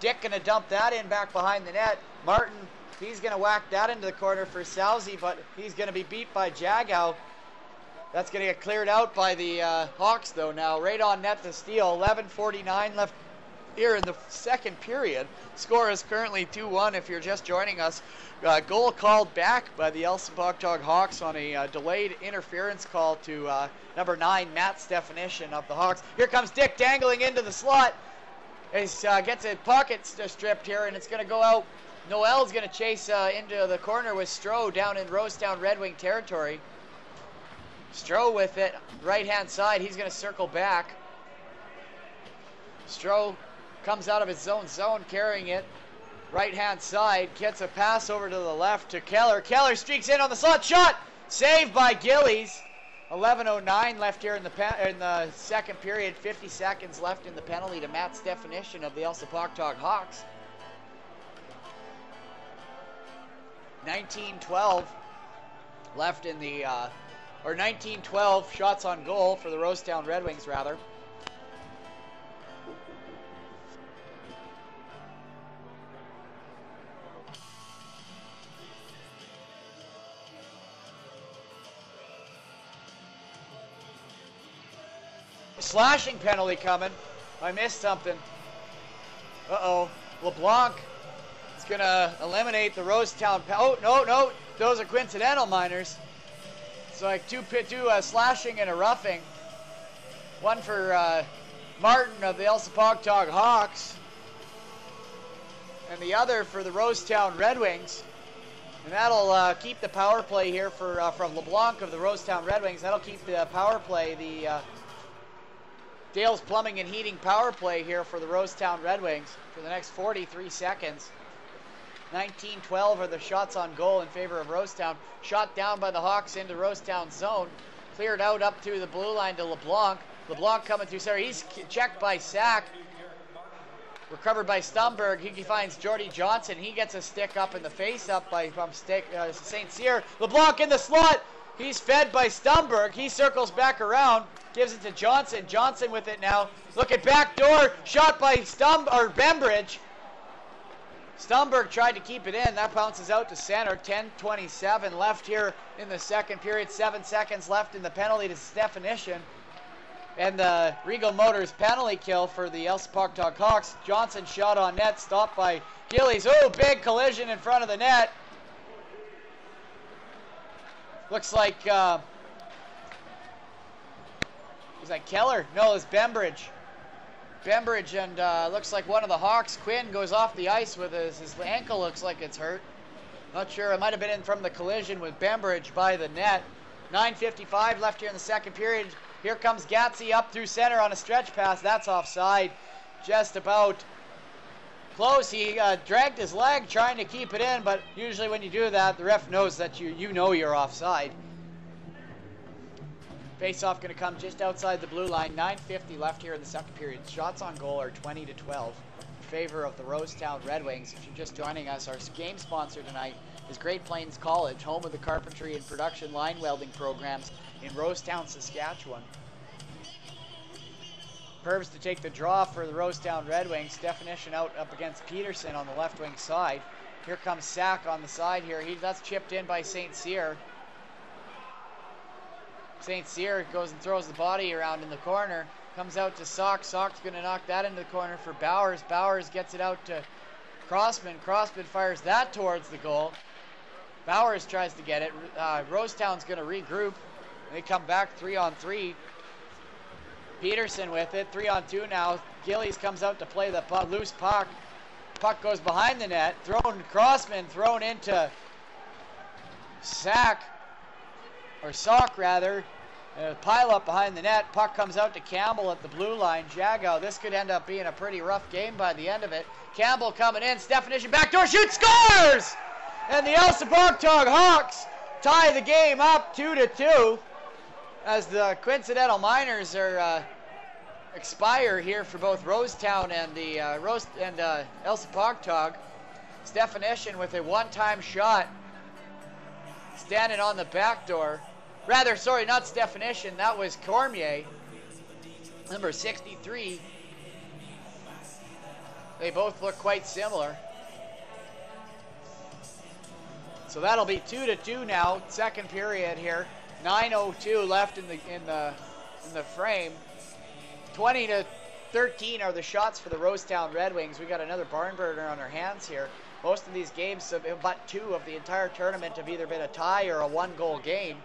Dick going to dump that in back behind the net. Martin, he's going to whack that into the corner for Sousey, but he's going to be beat by Jagow. That's going to get cleared out by the Hawks, though, now. Right on net to steal. 11:49 left here in the second period. Score is currently 2-1 if you're just joining us. Goal called back by the Elsipogtog Hawks on a delayed interference call to number 9, Matt Stefanishin of the Hawks. Here comes Dick dangling into the slot. He gets a pocket stripped here, and it's going to go out. Noel's going to chase into the corner with Stroh down in Rosetown Red Wing territory. Stroh with it, right-hand side. He's going to circle back. Stroh comes out of his own zone carrying it. Right-hand side, gets a pass over to the left to Keller. Keller streaks in on the slot, shot! Saved by Gillies. 11:09 left here in the second period. 50 seconds left in the penalty to Matt Stefanishin of the Elsipogtog Hawks. 19:12 left in the, 19:12 shots on goal for the Rosetown Red Wings, rather. Slashing penalty coming. I missed something. Uh-oh. LeBlanc is going to eliminate the Rosetown. Oh, no. Those are coincidental minors. It's like two slashing and a roughing. One for Martin of the Elsipogtog Hawks, and the other for the Rosetown Red Wings. And that'll keep the power play here for from LeBlanc of the Rosetown Red Wings. That'll keep the power play, the Dale's Plumbing and Heating power play here for the Rosetown Red Wings for the next 43 seconds. 19:12 are the shots on goal in favor of Rosetown. Shot down by the Hawks into Rosetown zone. Cleared out up to the blue line to LeBlanc. LeBlanc coming through center. He's checked by Sack. Recovered by Stumberg. He finds Jordy Johnson. He gets a stick up in the face up from St. Cyr. LeBlanc in the slot. He's fed by Stumberg. He circles back around. Gives it to Johnson. Johnson with it now. Look at back door. Shot by Bembridge. Stumberg tried to keep it in. That bounces out to center. 10:27 left here in the second period. 7 seconds left in the penalty to Stefanishin. And the Regal Motors penalty kill for the Elsipogtog Hawks. Johnston shot on net, stopped by Gillies. Oh, big collision in front of the net. Looks like, was that Keller? No, it's Bembridge. Bembridge, and looks like one of the Hawks, Quinn, goes off the ice with his ankle. Looks like it's hurt. Not sure. It might have been in from the collision with Bembridge by the net. 9:55 left here in the second period. Here comes Gatsy up through center on a stretch pass. That's offside. Just about close. He dragged his leg trying to keep it in, but usually when you do that, the ref knows that you know you're offside. Face-off going to come just outside the blue line. 9:50 left here in the second period. Shots on goal are 20-12 in favor of the Rosetown Redwings. If you're just joining us, our game sponsor tonight is Great Plains College, home of the carpentry and production line welding programs in Rosetown, Saskatchewan. Pervs to take the draw for the Rosetown Redwings. Definition out up against Peterson on the left wing side. Here comes Sack on the side here. That's chipped in by St. Cyr. St. Cyr goes and throws the body around in the corner. Comes out to Sock. Sock's going to knock that into the corner for Bowers. Bowers gets it out to Crossman. Crossman fires that towards the goal. Bowers tries to get it. Rosetown's going to regroup. They come back 3-on-3. Peterson with it. 3-on-2 now. Gillies comes out to play the loose puck. Puck goes behind the net. Thrown Crossman. Thrown into Sack. Or Sock rather. Pile up behind the net. Puck comes out to Campbell at the blue line. Jago. This could end up being a pretty rough game by the end of it. Campbell coming in. Definition backdoor shoot. Scores! And the Elsipogtog Hawks tie the game up 2-2 as the coincidental minors are expire here for both Rosetown and the Elsipogtog. Definition with a one-time shot standing on the back door. Rather, sorry, not Definition. That was Cormier, number 63. They both look quite similar. So that'll be 2-2 now. Second period here. 9:02 left in the frame. 20-13 are the shots for the Rosetown Redwings. We got another barn burner on our hands here. Most of these games, but two of the entire tournament, have either been a tie or a one-goal game.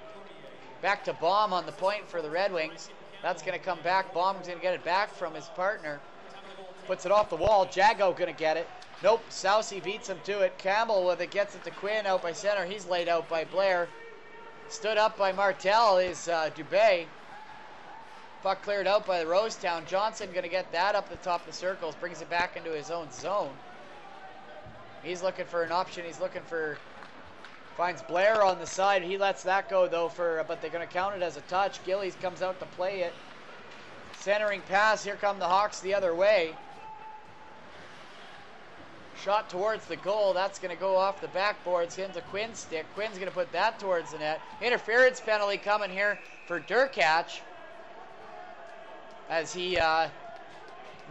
Back to Baum on the point for the Red Wings. That's going to come back. Baum's going to get it back from his partner. Puts it off the wall. Jago going to get it. Nope. Sousey beats him to it. Campbell with it gets it to Quinn out by center. He's laid out by Blair. Stood up by Martel is Dubé. Puck cleared out by the Rosetown. Johnston going to get that up the top of the circles. Brings it back into his own zone. He's looking for an option. He's looking for... Finds Blair on the side. He lets that go, though, but they're going to count it as a touch. Gillies comes out to play it. Centering pass. Here come the Hawks the other way. Shot towards the goal. That's going to go off the backboards into Quinn's stick. Quinn's going to put that towards the net. Interference penalty coming here for Durkach as he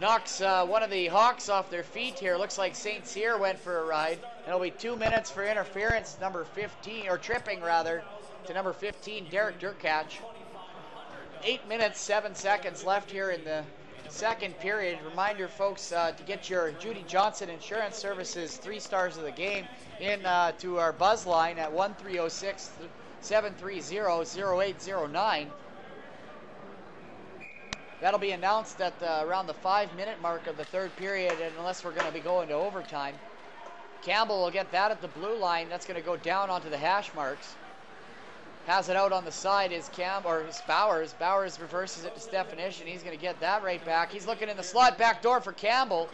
knocks one of the Hawks off their feet here. Looks like St. Cyr went for a ride. It'll be 2 minutes for interference, number 15, or tripping rather, to number 15, Derek Durkach. 8 minutes, 7 seconds left here in the second period. Reminder, folks, to get your Judy Johnson Insurance Services 3 stars of the game in to our buzz line at 1306-730-0809. That'll be announced at around the 5-minute mark of the third period, and unless we're going to be going to overtime. Campbell will get that at the blue line. That's going to go down onto the hash marks. Has it out on the side is Bowers. Bowers reverses it to Definition. He's going to get that right back. He's looking in the slot back door for Campbell.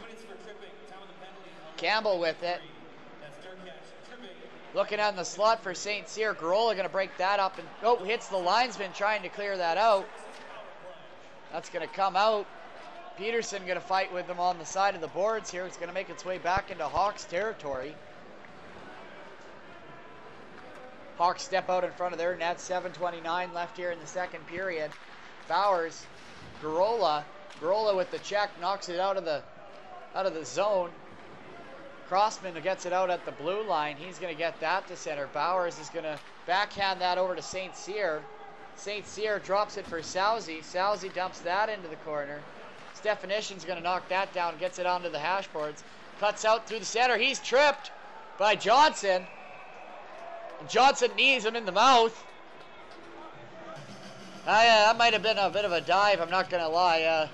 Campbell with it. Looking out in the slot for St. Cyr. Garola going to break that up and hits the linesman trying to clear that out. That's going to come out. Peterson going to fight with them on the side of the boards here. It's going to make its way back into Hawks territory. Hawks step out in front of their net. 7:29 left here in the second period. Bowers, Garola with the check, knocks it out of the zone. Crossman gets it out at the blue line. He's going to get that to center. Bowers is going to backhand that over to St. Cyr. St. Cyr drops it for Sousy. Sousy dumps that into the corner. Stefanition's going to knock that down, gets it onto the hash boards. Cuts out through the center. He's tripped by Johnston. And Johnston knees him in the mouth. That might have been a bit of a dive, I'm not going to lie.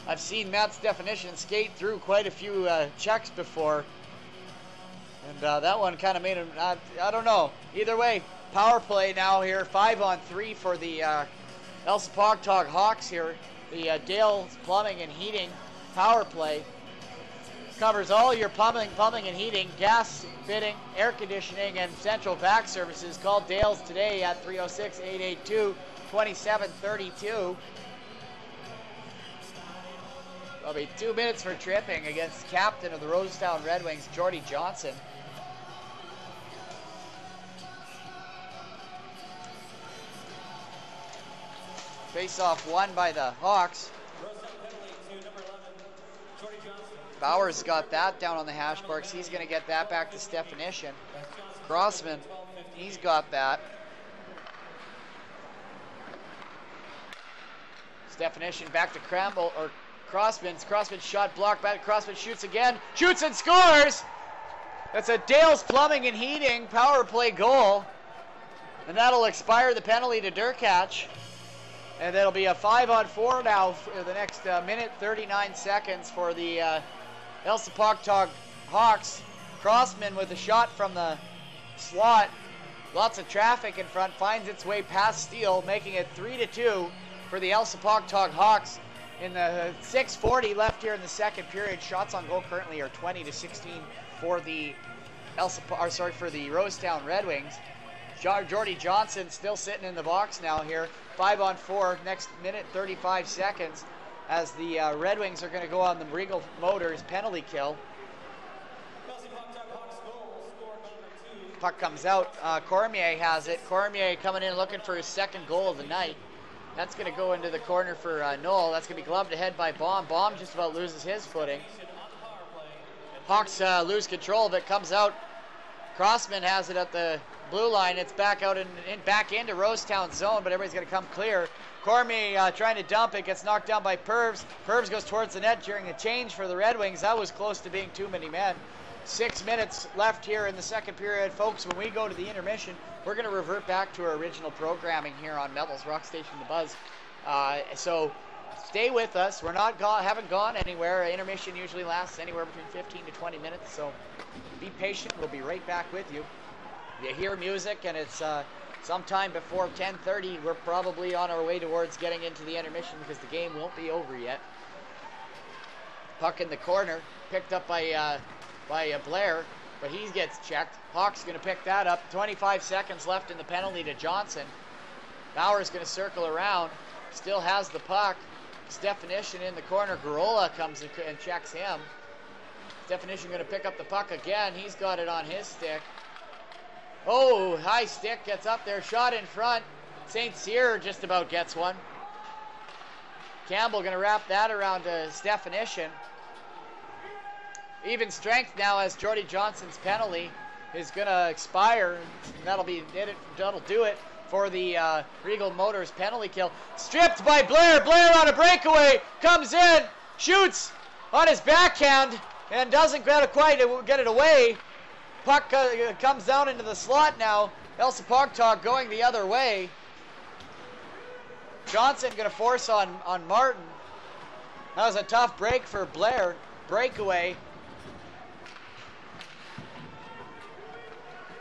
I've seen Matt Stefanition skate through quite a few checks before. And that one kind of made him, I don't know. Either way, power play now here. 5-on-3 for the Elsipogtog Hawks here. The Dale's Plumbing and Heating power play. Covers all your plumbing and heating, gas fitting, air conditioning, and central vac services. Call Dale's today at 306-882-2732. There'll be 2 minutes for tripping against captain of the Rosetown Redwings, Judy Johnston. Face-off won by the Hawks. Bowers got that down on the hash marks. He's going to get that back to Stefanition. Crossman, he's got that. Stefanition back to Cramble, or Crossman's shot blocked back. Crossman shoots again. Shoots and scores! That's a Dale's Plumbing and Heating power play goal. And that'll expire the penalty to Derkach. And it'll be a 5-on-4 now for the next minute 39 seconds for the Elsipogtog Hawks. Crossman with a shot from the slot. Lots of traffic in front. Finds its way past Steele, making it 3-2 for the Elsipogtog Hawks. In the 6:40 left here in the second period, shots on goal currently are 20-16 for the for the Rosetown Redwings. Judy Johnston still sitting in the box now here. 5-on-4, next minute 35 seconds, as the Red Wings are going to go on the Regal Motors penalty kill. Puck comes out. Cormier has it. Cormier coming in looking for his second goal of the night. That's going to go into the corner for Noel. That's going to be gloved ahead by Baum. Baum just about loses his footing. Hawks lose control of it. Comes out. Crossman has it at the blue line. It's back out and back into Rosetown zone, but everybody's going to come clear. Cormier trying to dump it, gets knocked down by Purves. Purves goes towards the net during a change for the Red Wings. That was close to being too many men. 6 minutes left here in the second period. Folks, when we go to the intermission, we're going to revert back to our original programming here on Melville's Rock Station The Buzz. So stay with us. We're not haven't gone anywhere. Intermission usually lasts anywhere between 15 to 20 minutes, so be patient. We'll be right back with you. You hear music, and it's sometime before 10:30. We're probably on our way towards getting into the intermission because the game won't be over yet. Puck in the corner, picked up by Blair, but he gets checked. Hawk's going to pick that up. 25 seconds left in the penalty to Johnson. Bauer's going to circle around. Still has the puck. Stefanition in the corner. Garola comes and checks him. Stefanition going to pick up the puck again. He's got it on his stick. Oh, high stick gets up there. Shot in front. St. Cyr just about gets one. Campbell going to wrap that around to Stefanition. Even strength now as Judy Johnston's penalty is going to expire. That'll do it for the Regal Motors penalty kill. Stripped by Blair. Blair on a breakaway. Comes in. Shoots on his backhand and doesn't quite get it away. Puck comes down into the slot now. Elsipogtog going the other way. Johnson going to force on Martin. That was a tough break for Blair. Breakaway.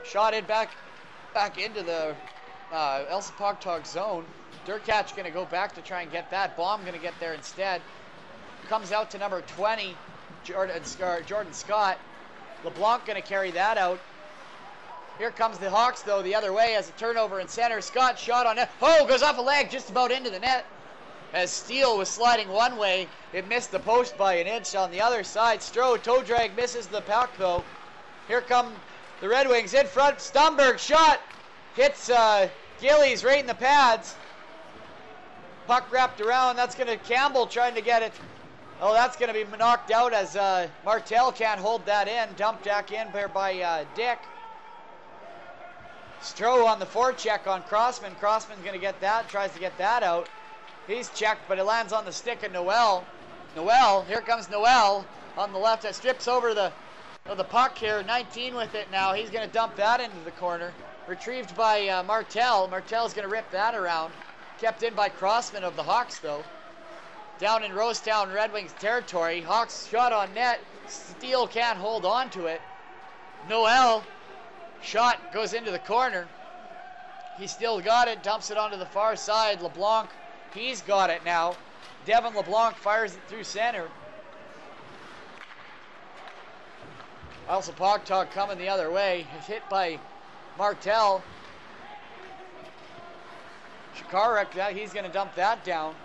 Shot it back into the Elsipogtog zone. Derkach going to go back to try and get that. Baum going to get there instead. Comes out to number 20, Jordan Scott. LeBlanc going to carry that out. Here comes the Hawks, though, the other way as a turnover in center. Scott shot on net. Oh, goes off a leg just about into the net. As Steele was sliding one way, it missed the post by an inch on the other side. Strode, toe drag, misses the puck, though. Here come the Red Wings in front. Stumberg shot. Hits Gillies right in the pads. Puck wrapped around. That's going to Campbell trying to get it. Oh, that's going to be knocked out as Martel can't hold that in. Dumped back in there by Dick. Stroh on the forecheck on Crossman. Crossman's going to get that, tries to get that out. He's checked, but it lands on the stick of Noel. Noel, here comes Noel on the left. That strips over the puck here. 19 with it now. He's going to dump that into the corner. Retrieved by Martel. Martel's going to rip that around. Kept in by Crossman of the Hawks, though. Down in Rosetown Red Wings territory. Hawks shot on net. Steele can't hold on to it. Noel, shot goes into the corner. He still got it. Dumps it onto the far side. LeBlanc, he's got it now. Devin LeBlanc fires it through center. Elsipogtog coming the other way. He's hit by Martel. Shakarek, he's going to dump that down.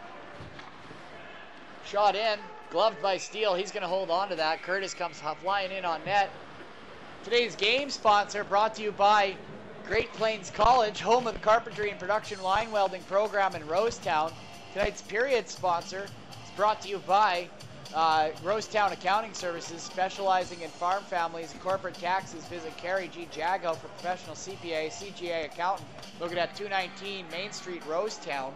Shot in, gloved by Steele. He's going to hold on to that. Curtis comes flying in on net. Today's game sponsor brought to you by Great Plains College, home of the carpentry and production line welding program in Rosetown. Tonight's period sponsor is brought to you by Rosetown Accounting Services, specializing in farm families and corporate taxes. Visit Carrie G. Jago for professional CPA, CGA accountant. Look at 219 Main Street, Rosetown.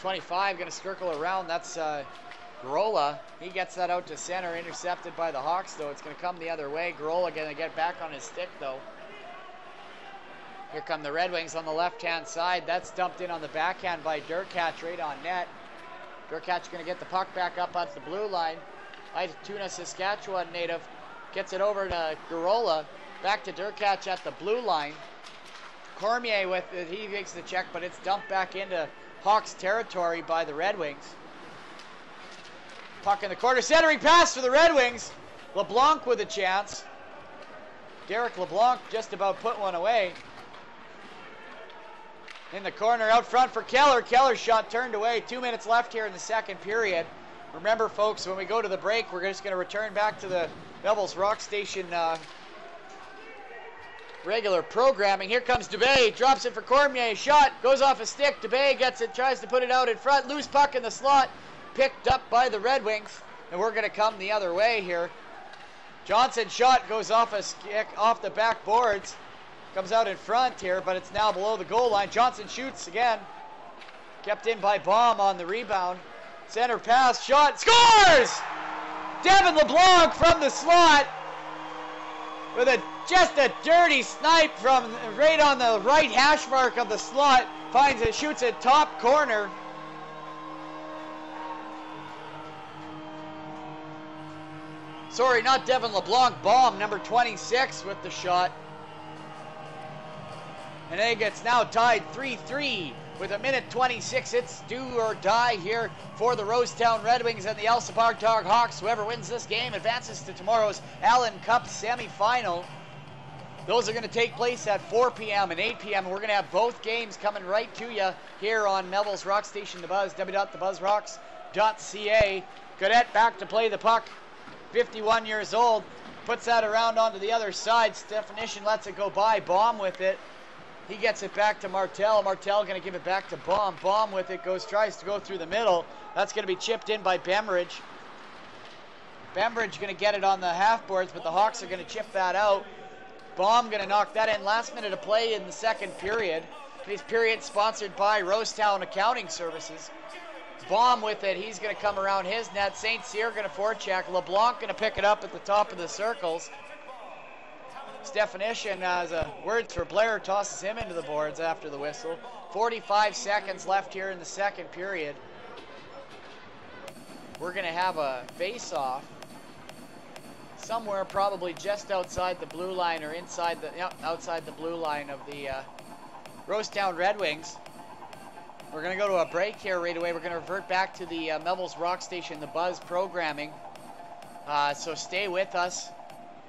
.25 going to circle around. That's Garola. He gets that out to center, intercepted by the Hawks, though. It's going to come the other way. Garola going to get back on his stick, though. Here come the Red Wings on the left-hand side. That's dumped in on the backhand by Durkach right on net. Durkach going to get the puck back up at the blue line. Ituna, Saskatchewan native gets it over to Garola. Back to Durkach at the blue line. Cormier with it. He makes the check, but it's dumped back into Hawks territory by the Red Wings. Puck in the corner. Centering pass for the Red Wings. LeBlanc with a chance. Derek LeBlanc just about put one away. In the corner, out front for Keller. Keller's shot turned away. 2 minutes left here in the second period. Remember, folks, when we go to the break, we're just going to return back to the Devils Rock Station regular programming. Here comes Dubé. Drops it for Cormier. Shot. Goes off a stick. Dubé gets it. Tries to put it out in front. Loose puck in the slot. Picked up by the Red Wings. And we're going to come the other way here. Johnston shot goes off a stick, off the backboards. Comes out in front here, but it's now below the goal line. Johnston shoots again. Kept in by Baum on the rebound. Center pass, shot, scores! Devin LeBlanc from the slot with just a dirty snipe from right on the right hash mark of the slot. Finds it, shoots it top corner. Sorry, not Devin LeBlanc. Baum, number 26, with the shot. And it gets now tied 3-3 with 1:26. It's do or die here for the Rosetown Red Wings and the Elsipogtog Hawks. Whoever wins this game advances to tomorrow's Allan Cup semifinal. Those are going to take place at 4 p.m. and 8 p.m. We're going to have both games coming right to you here on Melville's Rock Station, The Buzz, www.thebuzzrocks.ca. Cadet back to play the puck. 51 years old. Puts that around onto the other side. Definition lets it go by. Baum with it. He gets it back to Martel. Martel going to give it back to Baum. Baum with it tries to go through the middle. That's going to be chipped in by Bembridge. Bembridge going to get it on the half boards, but the Hawks are going to chip that out. Baum going to knock that in. Last minute of play in the second period. This period sponsored by Rosetown Accounting Services. Baum with it. He's going to come around his net. St. Cyr going to forecheck. LeBlanc going to pick it up at the top of the circles. Definition as a words for Blair tosses him into the boards after the whistle. 45 seconds left here in the second period. We're going to have a face-off somewhere probably just outside the blue line or inside the outside the blue line of the Rosetown Red Wings. We're going to go to a break here right away. We're going to revert back to the Melville's Rock Station, The Buzz programming. So stay with us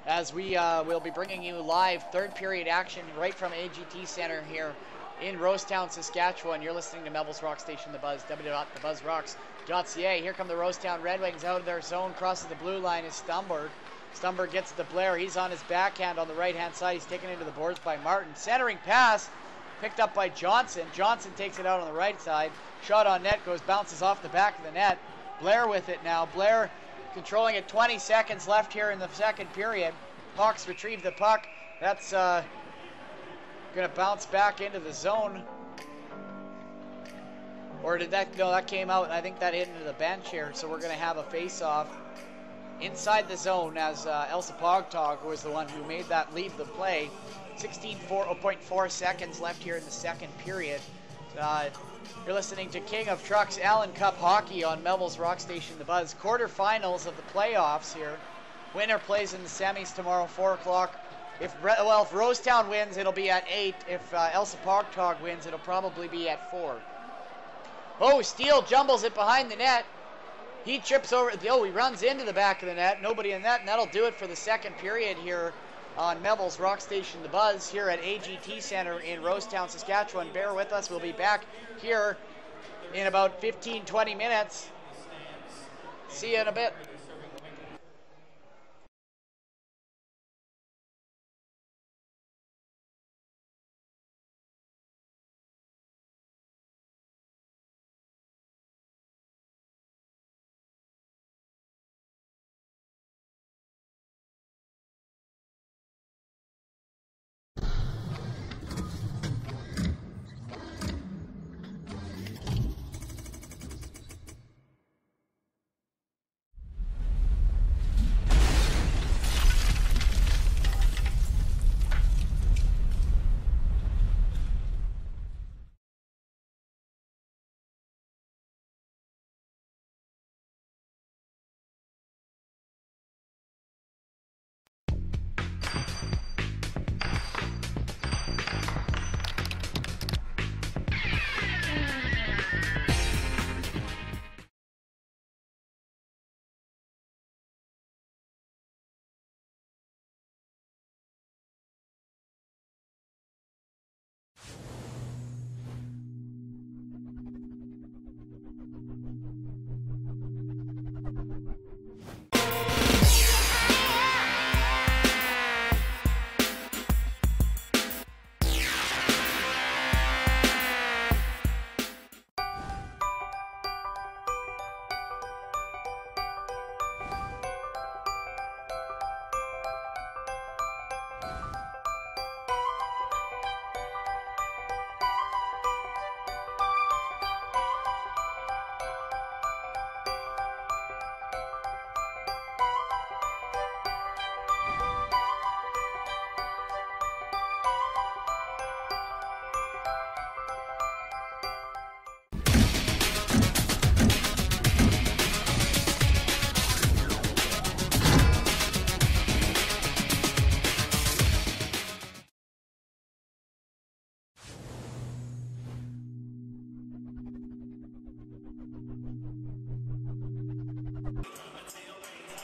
as we will be bringing you live third period action right from AGT Center here in Rosetown, Saskatchewan. You're listening to Melville's Rock Station, The Buzz, www.thebuzzrocks.ca. Here come the Rosetown Red Wings out of their zone. Crosses the blue line is Stumberg. Stumberg gets it to Blair. He's on his backhand on the right-hand side. He's taken into the boards by Martin. Centering pass picked up by Johnson. Johnson takes it out on the right side. Shot on net bounces off the back of the net. Blair with it now. Blair controlling it. 20 seconds left here in the second period. Hawks retrieve the puck. That's going to bounce back into the zone. Or did that, no, that came out, and I think that hit into the bench here. So we're going to have a face-off inside the zone as Elsipogtog was the one who made that lead the play. 16.4 seconds left here in the second period. You're listening to King of Trucks Allan Cup Hockey on Melville's Rock Station The Buzz. Quarterfinals of the playoffs here. Winner plays in the semis tomorrow, 4 o'clock. If Rosetown wins, it'll be at 8. If Elsipogtog wins, it'll probably be at 4. Oh, Steele jumbles it behind the net. He trips over. Oh, he runs into the back of the net. Nobody in that, and that'll do it for the second period here on Melville's Rock Station The Buzz here at AGT Center in Rosetown, Saskatchewan. Bear with us. We'll be back here in about 15-20 minutes. See you in a bit.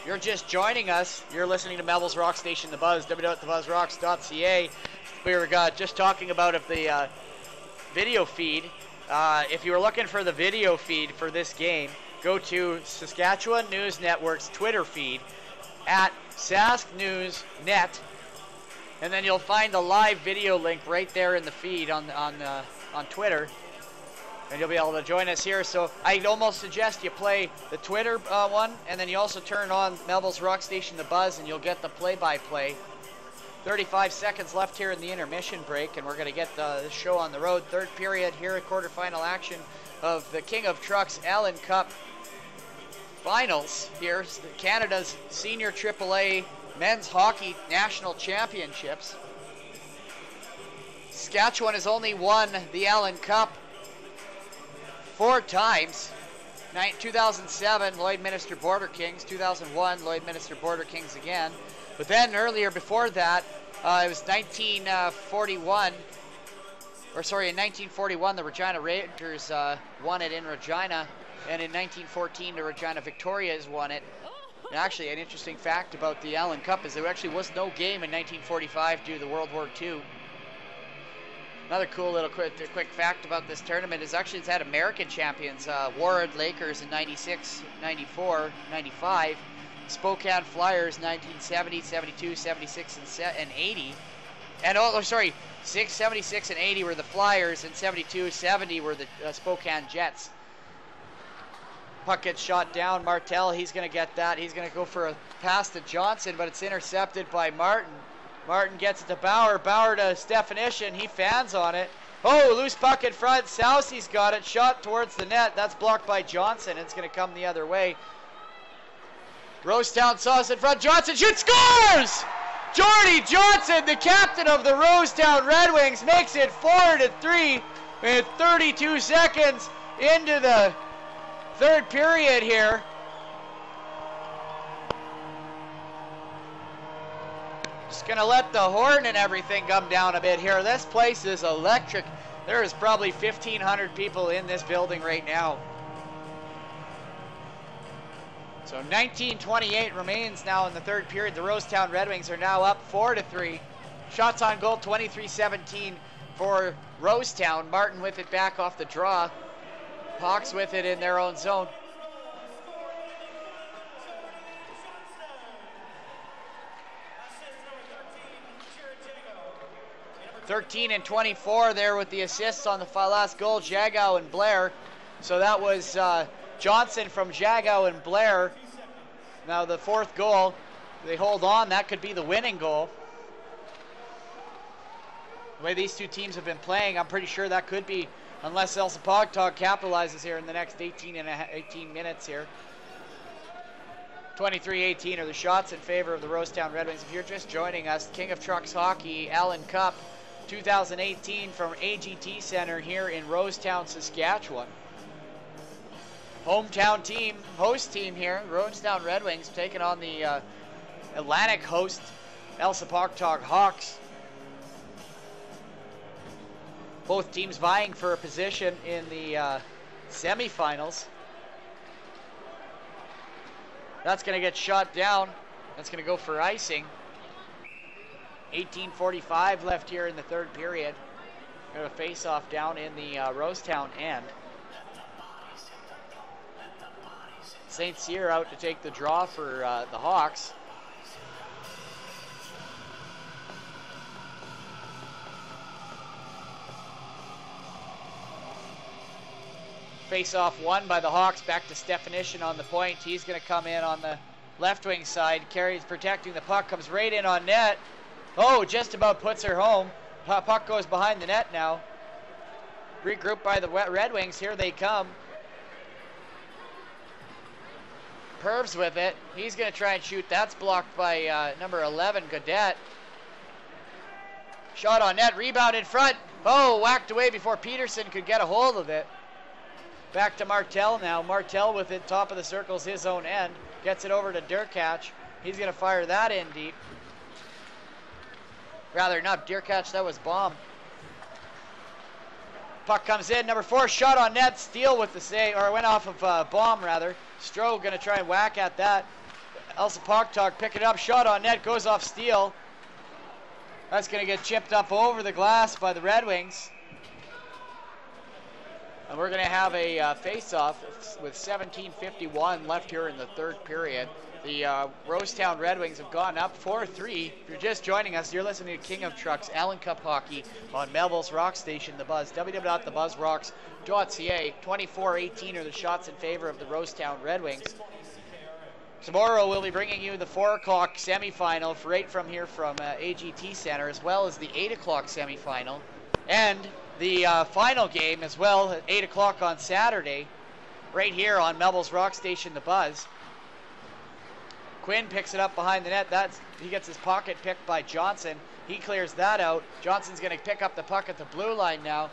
You're just joining us. You're listening to Melville's Rock Station The Buzz, www.thebuzzrocks.ca. We were just talking about the video feed. If you were looking for the video feed for this game, go to Saskatchewan News Network's Twitter feed at SaskNewsNet, and then you'll find the live video link right there in the feed on Twitter. And you'll be able to join us here. So I'd almost suggest you play the Twitter one, and then you also turn on Melville's Rock Station The Buzz, and you'll get the play-by-play. 35 seconds left here in the intermission break, and we're going to get the show on the road. Third period here at quarterfinal action of the King of Trucks Allan Cup Finals. Here's Canada's Senior AAA Men's Hockey National Championships. Saskatchewan has only won the Allan Cup 4 times. 2007, Lloydminster Border Kings. 2001, Lloydminster Border Kings again. But then earlier before that, it was 1941. In 1941, the Regina Raiders won it in Regina. And in 1914, the Regina Victorias won it. And actually, an interesting fact about the Allan Cup is there actually was no game in 1945 due to World War II. Another cool little quick fact about this tournament is actually it's had American champions. Warren Lakers in 96, 94, 95. Spokane Flyers 1970, 72, 76, and 80. And 76 and 80 were the Flyers, and 72, 70 were the Spokane Jets. Puck gets shot down. Martel, he's going to get that. He's going to go for a pass to Johnston, but it's intercepted by Martin. Martin gets it to Bauer. Bauer to Definition. He fans on it. Oh, loose puck in front. Sousey's got it. Shot towards the net. That's blocked by Johnson. It's going to come the other way. Rosetown saw us in front. Johnson shoots, scores! Jordy Johnson, the captain of the Rosetown Redwings, makes it 4-3 with 32 seconds into the third period here. Just gonna let the horn and everything come down a bit here. This place is electric. There is probably 1,500 people in this building right now. So 19:28 remains now in the third period. The Rosetown Redwings are now up 4-3. Shots on goal 23-17 for Rosetown. Martin with it back off the draw. Hawks with it in their own zone. (13-24) there with the assists on the last goal, Jagow and Blair. So that was Johnson from Jagow and Blair. Now the fourth goal, they hold on. That could be the winning goal. The way these two teams have been playing, I'm pretty sure that could be, unless Elsipogtog capitalizes here in the next 18 minutes here. 23-18 are the shots in favor of the Rosetown Redwings. If you're just joining us, King of Trucks Hockey, Allan Cup 2018 from AGT Center here in Rosetown, Saskatchewan. Hometown team, host team here, Rosetown Redwings taking on the Atlantic host, Elsipogtog Hawks. Both teams vying for a position in the semifinals. That's going to get shot down. That's going to go for icing. 18:45 left here in the third period. Got a face-off down in the Rosetown end. St. Cyr out to take the draw for the Hawks. Face-off won by the Hawks. Back to Definition on the point. He's going to come in on the left wing side. Carries, protecting the puck. Comes right in on net. Oh, just about puts her home. Puck goes behind the net now. Regrouped by the Redwings. Here they come. Pervs with it. He's going to try and shoot. That's blocked by number 11, Godet. Shot on net. Rebound in front. Oh, whacked away before Peterson could get a hold of it. Back to Martel now. Martel with it. Top of the circle's his own end. Gets it over to Durkach. He's going to fire that in deep. Rather, not Durkach. That was Baum. Puck comes in. Number 4 shot on net. Steele with the save. Or went off of Baum, rather. Stroh going to try and whack at that. Elsipogtog pick it up. Shot on net. Goes off Steele. That's going to get chipped up over the glass by the Red Wings. And we're going to have a face-off with 17:51 left here in the third period. The Rosetown Red Wings have gone up 4-3. If you're just joining us, you're listening to King of Trucks, Allan Cup Hockey on Melville's Rock Station, The Buzz, www.thebuzzrocks.ca. 24-18 are the shots in favor of the Rosetown Red Wings. Tomorrow we'll be bringing you the 4 o'clock semifinal right from here from AGT Center, as well as the 8 o'clock semifinal. And the final game as well at 8 o'clock on Saturday, right here on Melville's Rock Station, The Buzz. Quinn picks it up behind the net. He gets his pocket picked by Johnson. He clears that out. Johnson's going to pick up the puck at the blue line now.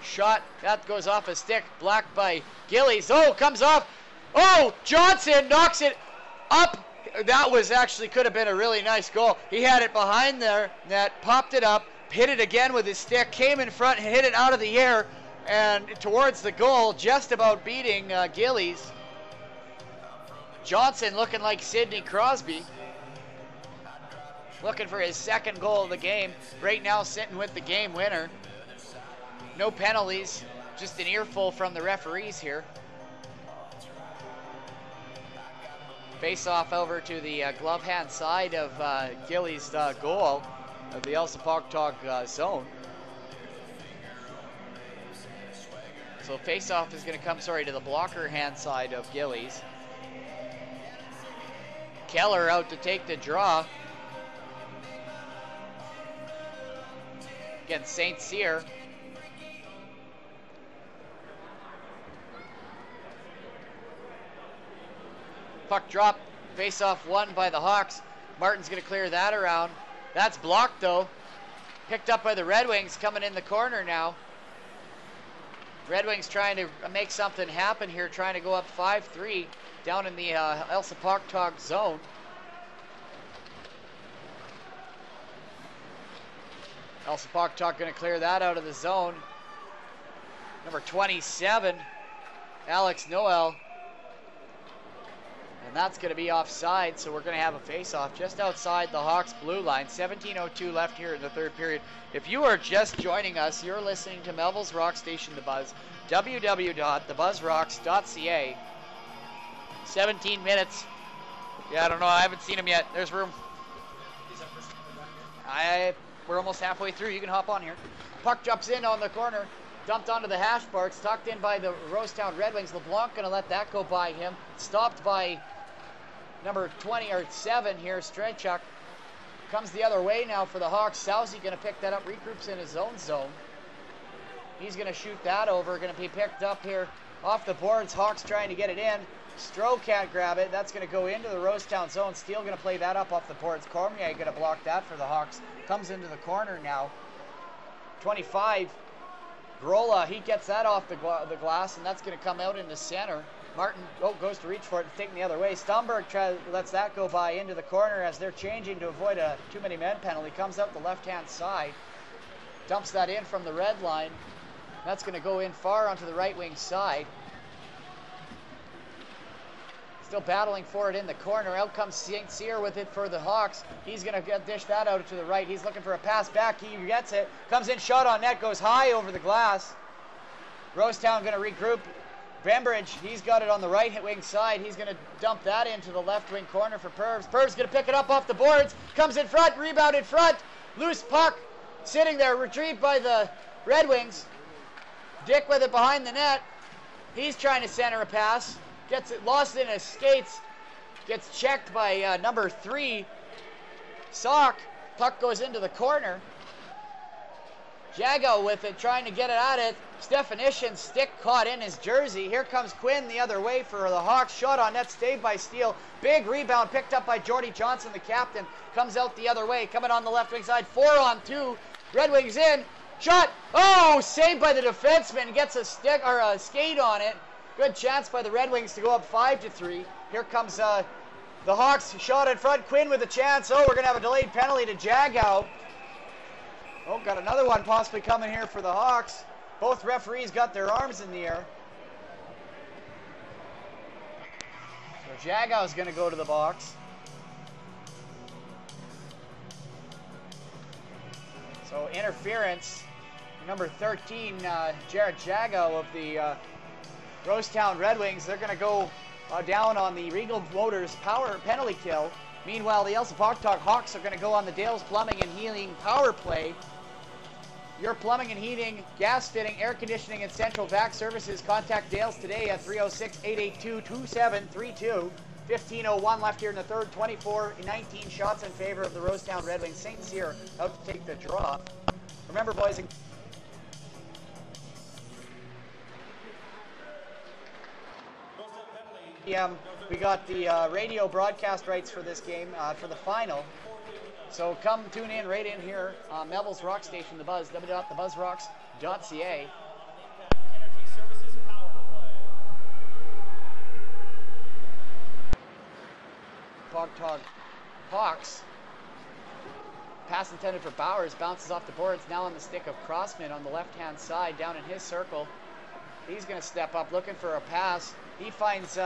Shot, that goes off a stick, blocked by Gillies. Oh, comes off. Oh, Johnson knocks it up. That was actually, could have been a really nice goal. He had it behind their net, popped it up, hit it again with his stick, came in front, hit it out of the air, and towards the goal, just about beating Gillies. Johnson looking like Sidney Crosby. Looking for his second goal of the game. Right now sitting with the game winner. No penalties, just an earful from the referees here. Face off over to the glove hand side of Gillies' goal of the Elsipogtog zone. So So face-off is going to come, to the blocker hand side of Gillies. Keller out to take the draw. Again, St. Cyr. Puck drop, face-off won by the Hawks. Martin's going to clear that around. That's blocked though. Picked up by the Red Wings, coming in the corner now. Red Wings trying to make something happen here, trying to go up 5-3 down in the Elsipogtog zone. Elsipogtog going to clear that out of the zone. Number 27, Alex Noel. And that's going to be offside, so we're going to have a face-off just outside the Hawks' blue line. 17:02 left here in the third period. If you are just joining us, you're listening to Melville's Rock Station, The Buzz, www.thebuzzrocks.ca. 17 minutes. Yeah, I don't know. I haven't seen him yet. There's room. We're almost halfway through. You can hop on here. Puck jumps in on the corner. Dumped onto the hash marks. Tucked in by the Rosetown Red Wings. LeBlanc going to let that go by him. Stopped by number 7 here, Strechuk. Comes the other way now for the Hawks. Sousey going to pick that up, regroups in his own zone. He's going to shoot that over, going to be picked up here off the boards. Hawks trying to get it in. Stroh can't grab it. That's going to go into the Rosetown zone. Steele going to play that up off the boards. Cormier going to block that for the Hawks. Comes into the corner now. 25. Grola, he gets that off the glass, and that's going to come out in the center. Martin goes to reach for it, taking the other way. Stumberg lets that go by into the corner as they're changing to avoid a too many men penalty. Comes out the left-hand side. Dumps that in from the red line. That's going to go in far onto the right wing side. Still battling for it in the corner. Out comes St. Cyr with it for the Hawks. He's going to dish that out to the right. He's looking for a pass back. He gets it. Comes in, shot on net, goes high over the glass. Rosetown going to regroup. Bembridge, he's got it on the right wing side. He's going to dump that into the left wing corner for Purves. Purves going to pick it up off the boards. Comes in front, rebound in front. Loose puck sitting there, retrieved by the Red Wings. Dick with it behind the net. He's trying to center a pass. Gets it lost in his skates. Gets checked by number 3, Sock. Puck goes into the corner. Jago with it, trying to get it at it. Stephanishen's stick caught in his jersey. Here comes Quinn the other way for the Hawks. Shot on net, saved by Steele. Big rebound picked up by Jordy Johnston, the captain. Comes out the other way, coming on the left wing side. 4-on-2. Red Wings in. Shot. Oh, saved by the defenseman. Gets a stick or a skate on it. Good chance by the Red Wings to go up 5-3. Here comes the Hawks. Shot in front. Quinn with a chance. Oh, we're going to have a delayed penalty to Jagow. Oh, got another one possibly coming here for the Hawks. Both referees got their arms in the air. So Jagow's going to go to the box. So interference. Number 13, Jared Jagow of the Rosetown Red Wings. They're going to go down on the Regal Motors power penalty kill. Meanwhile, the Elsipogtog Hawks are going to go on the Dales Plumbing and Heating power play. Your plumbing and heating, gas fitting, air conditioning, and central vac services. Contact Dales today at 306-882-2732. 15:01 left here in the third. 24-19 shots in favor of the Rosetown Red Wings. St. Cyr out to take the draw. Remember, boys and we got the radio broadcast rights for this game for the final. So come tune in right in here on Melville's Rock Station, The Buzz, www.thebuzzrocks.ca. Pogtog Hawks. Pass intended for Bowers, bounces off the boards, now on the stick of Crossman on the left-hand side, down in his circle. He's going to step up, looking for a pass. He finds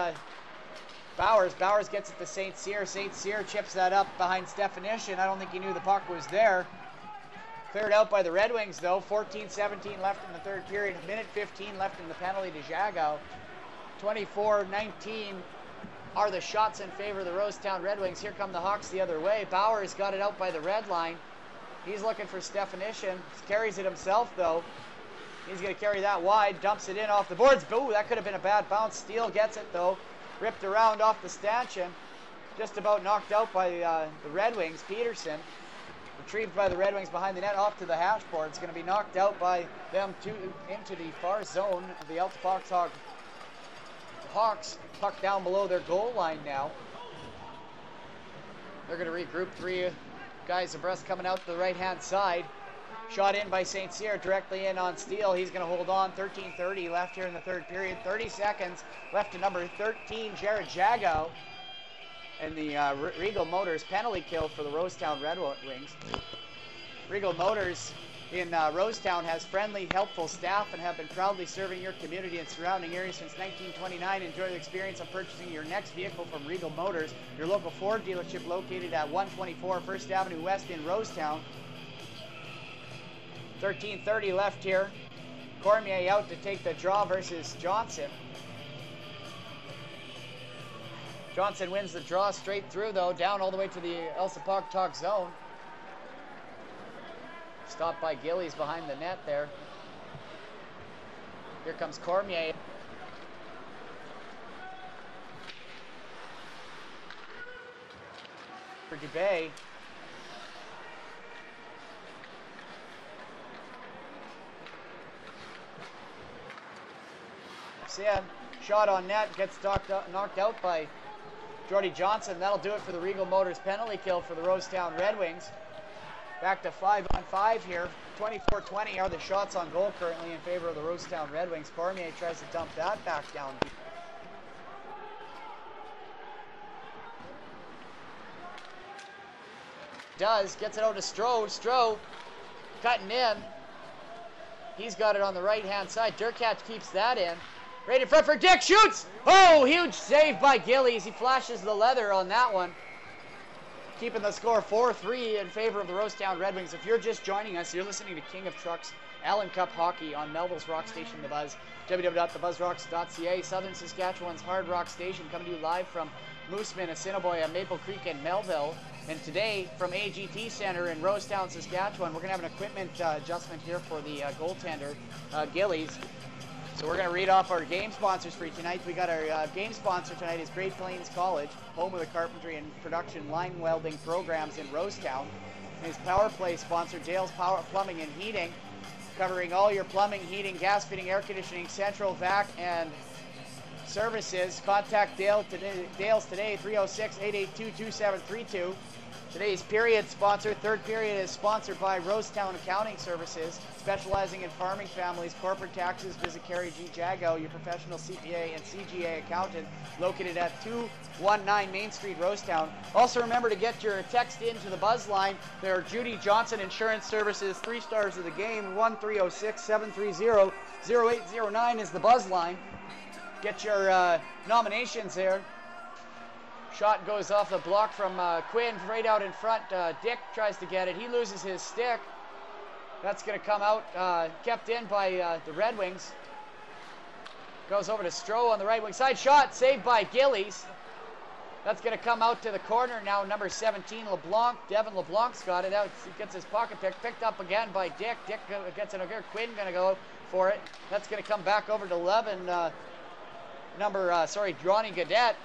Bowers. Bowers gets it to St. Cyr. St. Cyr chips that up behind Stephanishen. I don't think he knew the puck was there. Cleared out by the Red Wings, though. 14-17 left in the third period. Minute 15 left in the penalty to Jagow. 24-19 are the shots in favor of the Rosetown Red Wings. Here come the Hawks the other way. Bowers got it out by the red line. He's looking for Stephanishen. Carries it himself, though. He's going to carry that wide, dumps it in off the boards. Ooh, that could have been a bad bounce. Steele gets it, though. Ripped around off the stanchion. Just about knocked out by the Red Wings. Peterson, retrieved by the Red Wings behind the net, off to the hash board. It's going to be knocked out by them into the far zone of the Elsipogtog Hawks. Puck down below their goal line now. They're going to regroup. 3 guys abreast coming out to the right-hand side. Shot in by St. Cyr, directly in on Steele. He's going to hold on. 13:30 left here in the third period. 30 seconds left to number 13, Jared Jago. And the Regal Motors penalty kill for the Rosetown Redwings. Regal Motors in Rosetown has friendly, helpful staff and have been proudly serving your community and surrounding areas since 1929. Enjoy the experience of purchasing your next vehicle from Regal Motors, your local Ford dealership located at 124 1st Avenue West in Rosetown. 13:30 left here. Cormier out to take the draw versus Johnston. Johnston wins the draw straight through, though, down all the way to the Elsipogtog zone. Stopped by Gillies behind the net there. Here comes Cormier. For Dubé. In. Shot on net, gets knocked out by Jordy Johnson. That'll do it for the Regal Motors penalty kill for the Rosetown Red Wings. Back to 5-on-5 here. 24-20 are the shots on goal currently in favor of the Rosetown Red Wings. Cormier tries to dump that back down. Does, gets it out to Stroh. Stroh cutting in. He's got it on the right-hand side. Durkach keeps that in. Right in front for Dick, shoots! Oh, huge save by Gillies. He flashes the leather on that one. Keeping the score 4-3 in favor of the Rosetown Red Wings. If you're just joining us, you're listening to King of Trucks Allan Cup Hockey on Melville's Rock Station, The Buzz. www.thebuzzrocks.ca, Southern Saskatchewan's hard rock station, coming to you live from Mooseman, Assiniboia, Maple Creek, and Melville. And today, from AGT Center in Rosetown, Saskatchewan, we're going to have an equipment adjustment here for the goaltender, Gillies. So we're going to read off our game sponsors for you tonight. We got our game sponsor tonight is Great Plains College, home of the carpentry and production line welding programs in Rosetown. And his Power Play sponsor, Dale's Power Plumbing and Heating, covering all your plumbing, heating, gas fitting, air conditioning, central vac, and services. Contact Dale's today, 306-882-2732. Today's period sponsor, third period, is sponsored by Rosetown Accounting Services, specializing in farming families, corporate taxes. Visit Carrie G. Jago, your professional CPA and CGA accountant, located at 219 Main Street, Rosetown. Also remember to get your text into the buzz line. There are Judy Johnson Insurance Services, 3 stars of the game, 1-306-730-0809 is the buzz line. Get your nominations there. Shot goes off the block from Quinn right out in front. Dick tries to get it. He loses his stick. That's going to come out, kept in by the Red Wings. Goes over to Stroh on the right wing side. Shot saved by Gillies. That's going to come out to the corner now. Number 17, LeBlanc. Devin LeBlanc's got it out. He gets his pocket picked up again by Dick. Dick gets it over here. Quinn going to go for it. That's going to come back over to 11. Johnny Gaudette.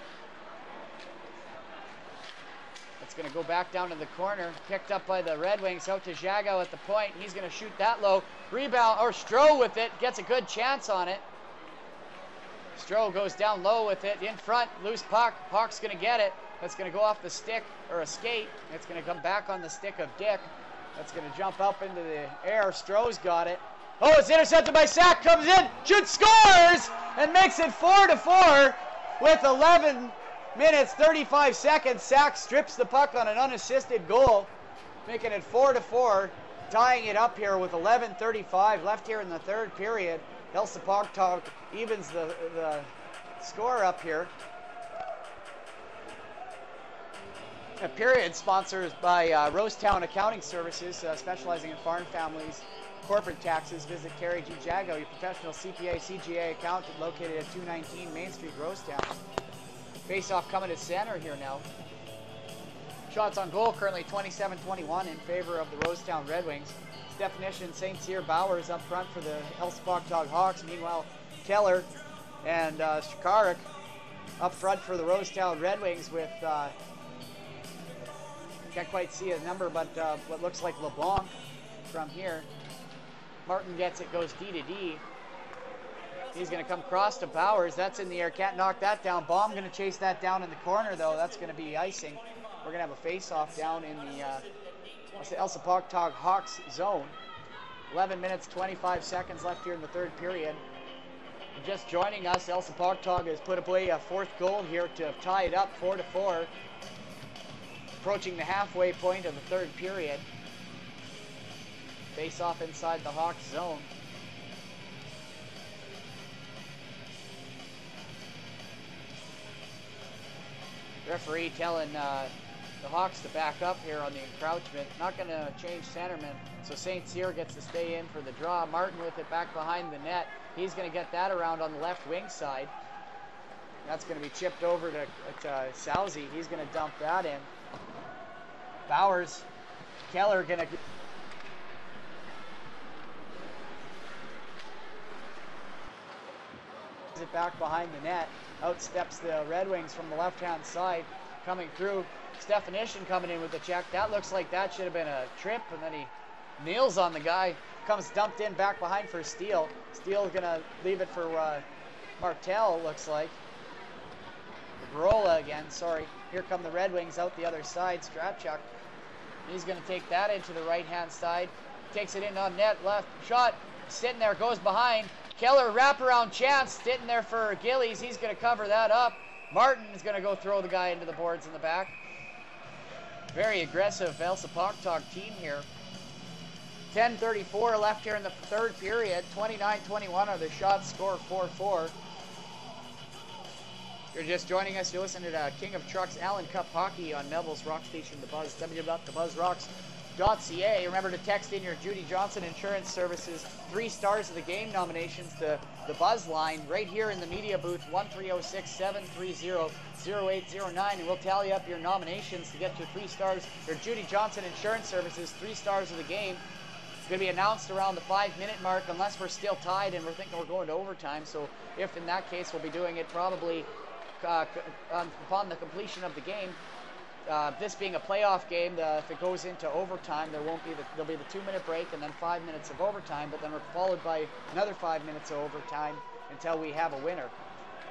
It's going to go back down to the corner. Picked up by the Red Wings. Out to Jago at the point. He's going to shoot that low. Rebound, or Stroh with it. Gets a good chance on it. Stroh goes down low with it. In front, loose puck. Puck's going to get it. That's going to go off the stick, or a skate. It's going to come back on the stick of Dick. That's going to jump up into the air. Stroh's got it. Oh, it's intercepted by Sack. Comes in, shoots, scores, and makes it 4-4 with 11 minutes, 35 seconds. Sack strips the puck on an unassisted goal, making it 4-4, tying it up here with 11:35 left here in the third period. Elsipogtog evens the score up here. A period sponsored by Rosetown Accounting Services, specializing in farm families, corporate taxes. Visit Carrie G. Jago, your professional CPA, CGA accountant, located at 219 Main Street, Rosetown. Face-off coming to center here now. Shots on goal currently 27-21 in favor of the Rosetown Red Wings. Definition, St. Cyr, Bowers up front for the Elsipogtog Hawks. Meanwhile, Keller and Shikarik up front for the Rosetown Redwings with, can't quite see a number, but what looks like LeBlanc from here. Martin gets it, goes D to D. He's going to come across to Bowers. That's in the air. Can't knock that down. Baum going to chase that down in the corner, though. That's going to be icing. We're going to have a face-off down in the Elsipogtog Hawks zone. 11 minutes, 25 seconds left here in the third period. Just joining us, Elsipogtog has put away a fourth goal here to tie it up 4-4. Approaching the halfway point of the third period. Face-off inside the Hawks zone. Referee telling the Hawks to back up here on the encroachment. Not going to change centerman, so St. Cyr gets to stay in for the draw. Martin with it back behind the net. He's going to get that around on the left wing side. That's going to be chipped over to Sousy. He's going to dump that in. Bowers, Keller going to... it back behind the net. Out steps the Red Wings from the left-hand side. Coming through. Definition coming in with the check. That looks like that should have been a trip, and then he kneels on the guy. Comes dumped in back behind for Steele. Steele's going to leave it for Martel, looks like. Garola again, sorry. Here come the Red Wings out the other side. Strapchuk. He's going to take that into the right-hand side. Takes it in on net, left. Shot. Sitting there, goes behind. Keller wraparound chance. Sitting there for Gillies. He's going to cover that up. Martin is going to go throw the guy into the boards in the back. Very aggressive Elsipogtog team here. 10:34 left here in the third period. 29-21 are the shots. Score 4-4. You're just joining us. You're listening to King of Trucks Allan Cup Hockey on Melville's Rock Station, The Buzz. www.thebuzzrocks.ca. Remember to text in your Judy Johnston Insurance Services 3 stars of the game nominations to the Buzz line right here in the media booth, 1-306-730-0809, and we'll tally up your nominations to get your 3 stars. Your Judy Johnston Insurance Services 3 stars of the game. It's going to be announced around the 5-minute mark unless we're still tied and we're thinking we're going to overtime. So if in that case, we'll be doing it probably upon the completion of the game. This being a playoff game, if it goes into overtime, there'll be the 2-minute break and then 5 minutes of overtime, but then we're followed by another 5 minutes of overtime until we have a winner.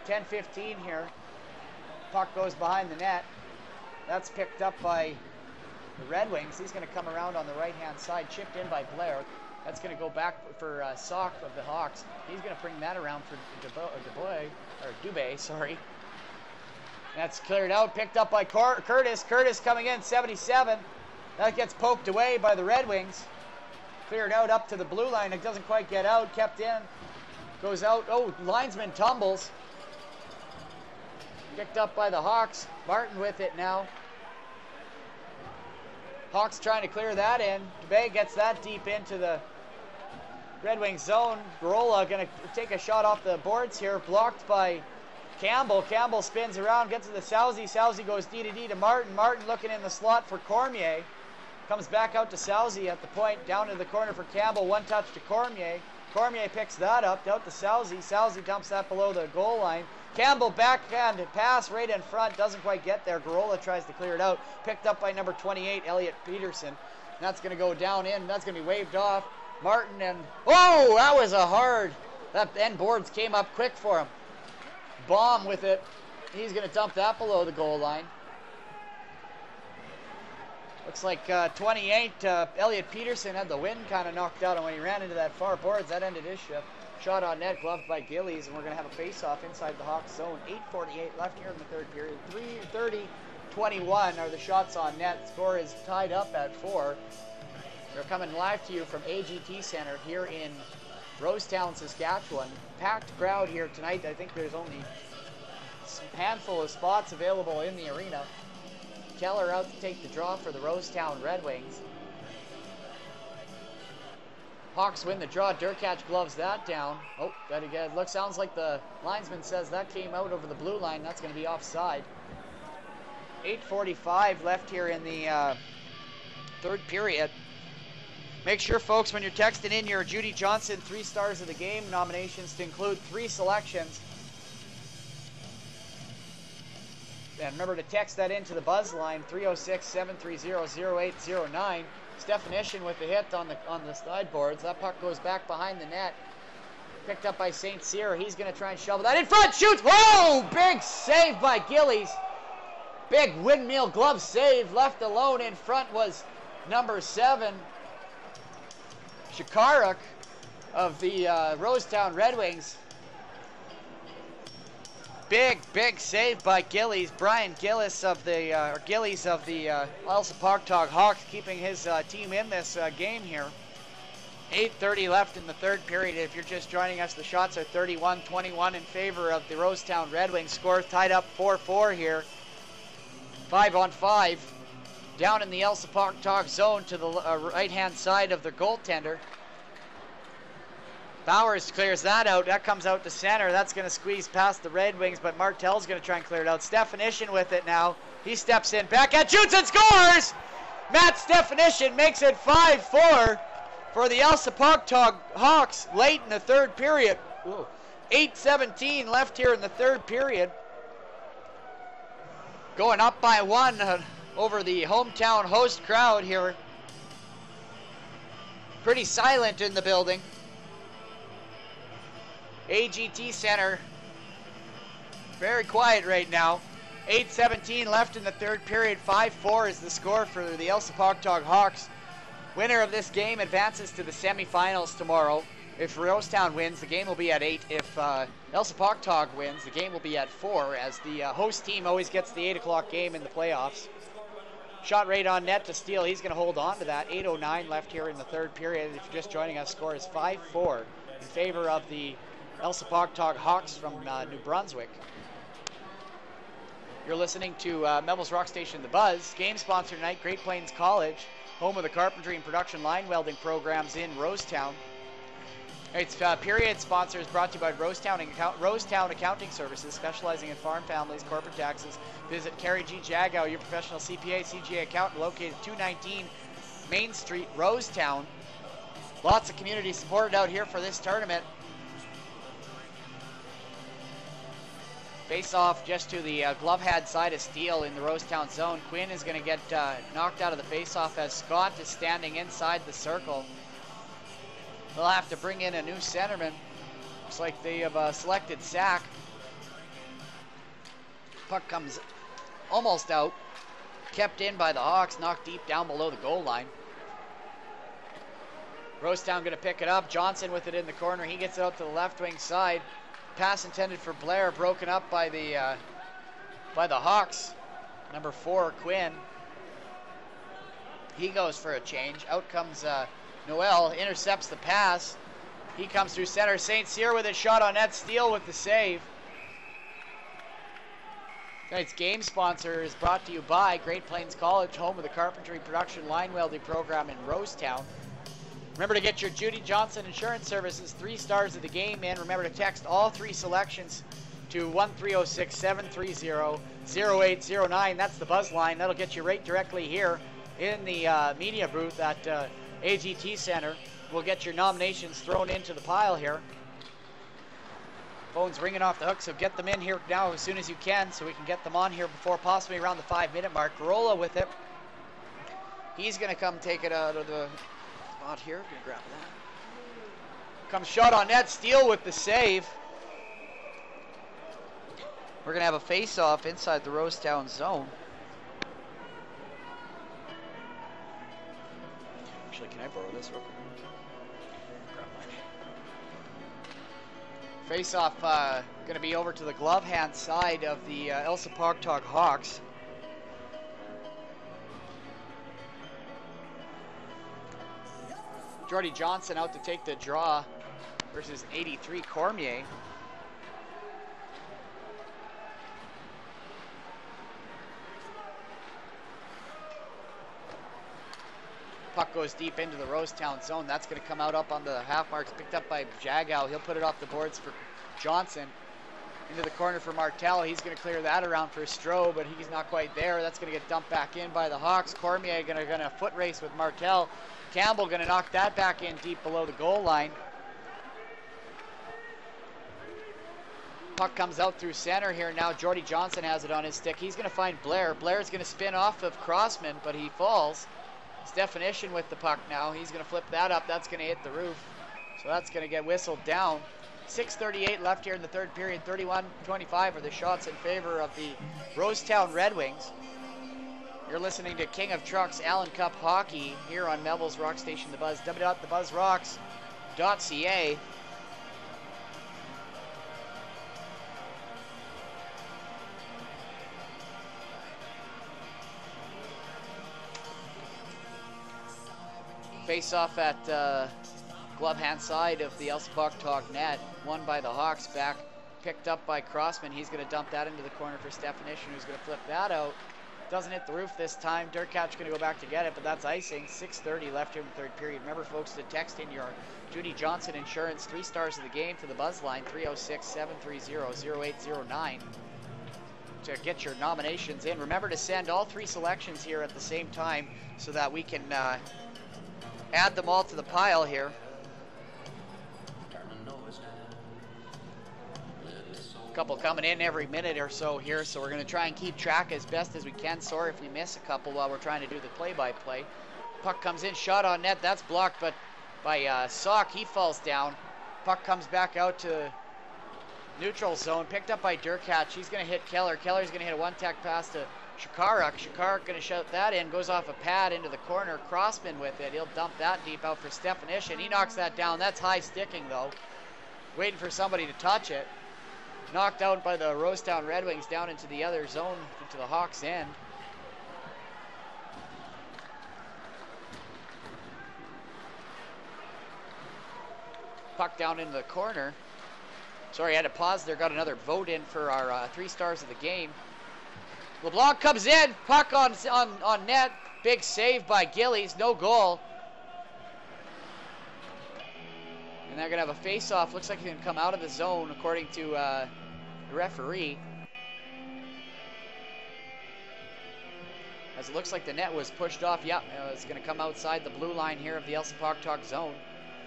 10:15 here. Puck goes behind the net. That's picked up by the Red Wings. He's going to come around on the right-hand side, chipped in by Blair. That's going to go back for Sock of the Hawks. He's going to bring that around for Dubé, sorry. That's cleared out, picked up by Curtis. Curtis coming in, 77. That gets poked away by the Red Wings. Cleared out up to the blue line. It doesn't quite get out, kept in. Goes out. Oh, linesman tumbles. Picked up by the Hawks. Martin with it now. Hawks trying to clear that in. Dubé gets that deep into the Red Wings zone. Garola going to take a shot off the boards here. Blocked by Campbell. Campbell spins around, gets to the Sousy. Sousy goes D to D to Martin. Martin looking in the slot for Cormier. Comes back out to Sousy at the point. Down to the corner for Campbell. One touch to Cormier. Cormier picks that up. Out to Sousy. Sousy dumps that below the goal line. Campbell backhand pass right in front. Doesn't quite get there. Garola tries to clear it out. Picked up by number 28, Elliot Peterson. That's going to go down in. That's going to be waved off. Martin and... Oh, that was a hard... That end boards came up quick for him. Baum with it. He's going to dump that below the goal line. Looks like 28, Elliot Peterson had the wind kind of knocked out, and when he ran into that far boards, that ended his shift. Shot on net, gloved by Gillies, and we're going to have a face-off inside the Hawks zone. 8:48 left here in the third period. 3:30-21 are the shots on net. Score is tied up at 4. We're coming live to you from AGT Center here in Rosetown, Saskatchewan. Packed crowd here tonight. I think there's only a handful of spots available in the arena. Keller out to take the draw for the Rosetown Red Wings. Hawks win the draw. Durkach gloves that down. Oh, that again. Sounds like the linesman says that came out over the blue line. That's going to be offside. 8:45 left here in the third period. Make sure, folks, when you're texting in your Judy Johnston 3 stars of the game nominations to include 3 selections. And remember to text that into the buzz line, 306-730-0809. Definition with the hit on the sideboards. That puck goes back behind the net. Picked up by St. Cyr. He's going to try and shovel that in front. Shoots. Whoa! Big save by Gillies. Big windmill glove save. Left alone in front was number 7. Shakaruk of the Rosetown Redwings. Big save by Gillies. Brian Gillies of the Elsipogtog Hawks, keeping his team in this game here. 8:30 left in the third period. If you're just joining us, the shots are 31-21 in favor of the Rosetown Redwings. Score tied up 4-4 here. 5-on-5. Down in the Elsipogtog zone to the right-hand side of the goaltender. Bowers clears that out. That comes out to center. That's going to squeeze past the Red Wings, but Martel's going to try and clear it out. Stefanition with it now. He steps in, back at, shoots and scores! Matt Stefanition makes it 5-4 for the Elsipogtog Hawks late in the third period. 8:17 left here in the third period. Going up by 1 over the hometown host crowd here. Pretty silent in the building. AGT Center, very quiet right now. 8:17 left in the third period. 5-4 is the score for the Elsipogtog Hawks. Winner of this game advances to the semifinals tomorrow. If Rosetown wins, the game will be at 8. If Elsipogtog wins, the game will be at 4, as the host team always gets the 8 o'clock game in the playoffs. Shot rate on net to Steele. He's going to hold on to that. 8:09 left here in the third period. If you're just joining us, score is 5-4 in favor of the Elsipogtog Hawks from New Brunswick. You're listening to Melville's Rock Station, The Buzz. Game sponsor tonight, Great Plains College, home of the carpentry and production line welding programs in Rosetown. Its period sponsor is brought to you by Rosetown Accounting Services, specializing in farm families, corporate taxes. Visit Kerry G. Jagow, your professional CPA, CGA accountant, located 219 Main Street, Rosetown. Lots of community support out here for this tournament. Face off just to the glove head side of Steele in the Rosetown zone. Quinn is going to get knocked out of the face-off as Scott is standing inside the circle. They'll have to bring in a new centerman. Looks like they have selected Sack. Puck comes almost out. Kept in by the Hawks, knocked deep down below the goal line. Rosetown going to pick it up. Johnson with it in the corner. He gets it out to the left wing side. Pass intended for Blair, broken up by the Hawks. Number 4, Quinn. He goes for a change. Out comes Noel, intercepts the pass. He comes through center. St. Cyr with a shot on net. Steele with the save. Tonight's game sponsor is brought to you by Great Plains College, home of the carpentry production line welding program in Rosetown. Remember to get your Judy Johnston Insurance Services 3 stars of the game in. Remember to text all 3 selections to 1-306-730-0809. That's the buzz line. That'll get you right directly here in the media booth at AGT Center. We'll get your nominations thrown into the pile here. Phone's ringing off the hook, so get them in here now as soon as you can so we can get them on here before possibly around the 5-minute mark. Corolla with it. He's going to come take it out of the spot here. Gonna grab that. Comes shot on net. Steele with the save. We're going to have a face-off inside the Rosetown zone. Actually, can I borrow this real quick? Grab mine. Face-off going to be over to the glove hand side of the Elsipogtog Hawks. Jordy Johnson out to take the draw versus 83 Cormier. Puck goes deep into the Rosetown zone. That's going to come out up on the half marks, picked up by Jagow. He'll put it off the boards for Johnson. Into the corner for Martel. He's going to clear that around for Stroh, but he's not quite there. That's going to get dumped back in by the Hawks. Cormier going to foot race with Martel. Campbell going to knock that back in deep below the goal line. Puck comes out through center here now. Jordy Johnston has it on his stick. He's going to find Blair. Blair's going to spin off of Crossman, but he falls. It's Definition with the puck now. He's going to flip that up. That's going to hit the roof. So that's going to get whistled down. 6:38 left here in the third period. 31-25 are the shots in favor of the Rosetown Redwings. You're listening to King of Trucks Allan Cup Hockey here on Melville's Rock Station, The Buzz. www.thebuzzrocks.ca. Face off at glove hand side of the Elsipogtog net, won by the Hawks, back picked up by Crossman. He's going to dump that into the corner for Definition, who's going to flip that out. Doesn't hit the roof this time. Durkac's going to go back to get it, but that's icing. 6:30 left here in the third period. Remember, folks, to text in your Judy Johnson Insurance 3 stars of the game to the Buzz line, 306-730-0809 to get your nominations in. Remember to send all 3 selections here at the same time so that we can add them all to the pile here. A couple coming in every minute or so here, so we're going to try and keep track as best as we can. Sorry if we miss a couple while we're trying to do the play-by-play. Puck comes in, shot on net. That's blocked, but by Sock, he falls down. Puck comes back out to neutral zone, picked up by Durkac. He's going to hit Keller. Keller's going to hit a one-tack pass to Shakarak. Shakarak going to shout that in, goes off a pad into the corner. Crossman with it. He'll dump that deep out for Definition. He knocks that down. That's high sticking though. Waiting for somebody to touch it. Knocked out by the Rosetown Redwings down into the other zone, into the Hawks' end. Puck down into the corner. Sorry, I had to pause there. Got another vote in for our 3 stars of the game. LeBlanc comes in. Puck on net. Big save by Gillies. No goal. And they're going to have a face-off. Looks like he can come out of the zone, according to the referee. As it looks like the net was pushed off. Yep, it's going to come outside the blue line here of the Elsipogtog zone.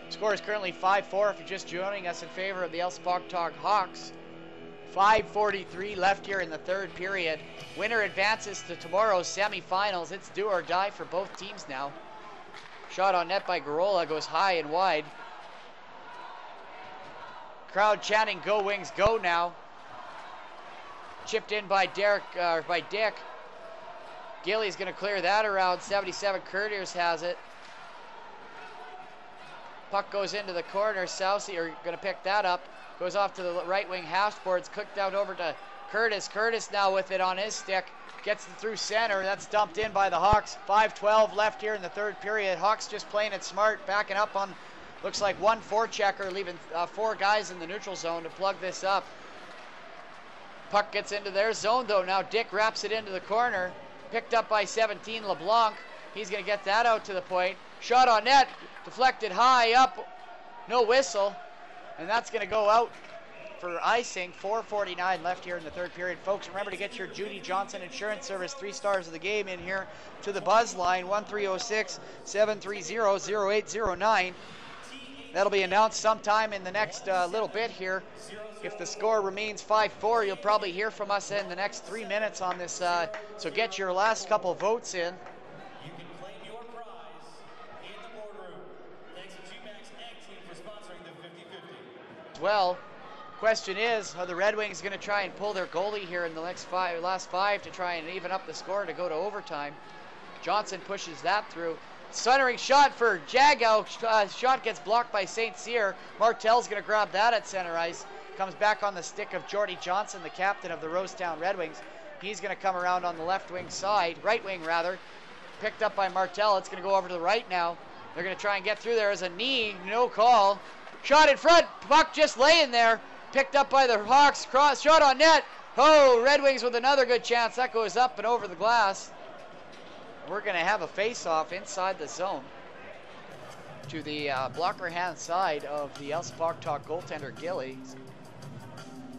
Score is currently 5-4 if you're just joining us, in favor of the Elsipogtog Hawks. 5:43 left here in the third period. Winner advances to tomorrow's semifinals. It's do or die for both teams now. Shot on net by Garola goes high and wide. Crowd chanting "Go Wings, go" now. Chipped in by Dick. Gilly's going to clear that around. 77 Courtiers has it. Puck goes into the corner. Sousey are going to pick that up. Goes off to the right wing half boards. Cooked out over to Curtis. Curtis now with it on his stick. Gets it through center. That's dumped in by the Hawks. 5:12 left here in the third period. Hawks just playing it smart. Backing up on, looks like one forechecker, leaving 4 guys in the neutral zone to plug this up. Puck gets into their zone though. Now Dick wraps it into the corner. Picked up by 17 LeBlanc. He's going to get that out to the point. Shot on net. Deflected high up. No whistle. And that's going to go out for icing. 4:49 left here in the third period. Folks, remember to get your Judy Johnson Insurance Service 3 stars of the game in here to the Buzz line. 1-306-730-0809. That'll be announced sometime in the next little bit here. If the score remains 5-4, you'll probably hear from us in the next 3 minutes on this. So get your last couple votes in. You can claim your prize in the boardroom. Thanks to G-Max Ag Team for sponsoring the 50-50. Well, question is, are the Red Wings going to try and pull their goalie here in the last 5 to try and even up the score to go to overtime? Johnson pushes that through. Centering shot for Jago. Shot gets blocked by St. Cyr. Martel's going to grab that at center ice. Comes back on the stick of Jordy Johnson, the captain of the Rosetown Red Wings. He's going to come around on the left wing side, right wing rather. Picked up by Martel. It's going to go over to the right now. They're going to try and get through there as a knee. No call. Shot in front. Puck just laying there. Picked up by the Hawks. Cross. Shot on net. Oh, Red Wings with another good chance. That goes up and over the glass. We're going to have a face-off inside the zone to the blocker hand side of the Elsipogtog goaltender Gillies.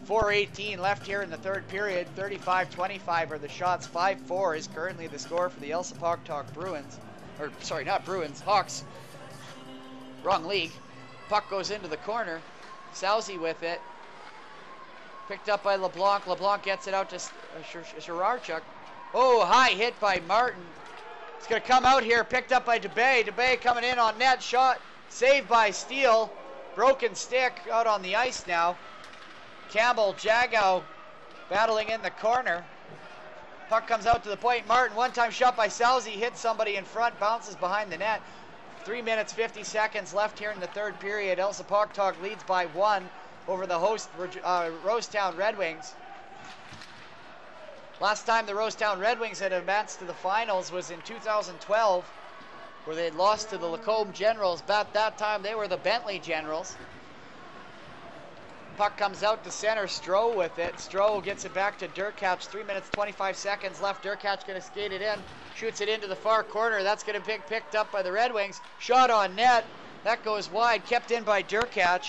4:18 left here in the third period. 35-25 are the shots. 5-4 is currently the score for the Elsipogtog Bruins. or sorry, not Bruins, Hawks. Wrong league. Puck goes into the corner. Sousy with it. Picked up by LeBlanc. LeBlanc gets it out to Sherarchuk. Oh, high hit by Martin. It's going to come out here. Picked up by DeBay. DeBay coming in on net. Shot. Saved by Steele. Broken stick out on the ice now. Campbell, Jagow battling in the corner. Puck comes out to the point. Martin, one-time shot by Sousy. Hits somebody in front. Bounces behind the net. 3 minutes, 50 seconds left here in the third period. Elsipogtog leads by 1 over the host Rosetown Redwings. Last time the Rosetown Redwings had advanced to the finals was in 2012, where they had lost to the Lacombe Generals. But that time they were the Bentley Generals. Puck comes out to center. Stroh with it. Stroh gets it back to Durkach. 3 minutes, 25 seconds left. Durkach going to skate it in. Shoots it into the far corner. That's going to be picked up by the Red Wings. Shot on net. That goes wide. Kept in by Durkach.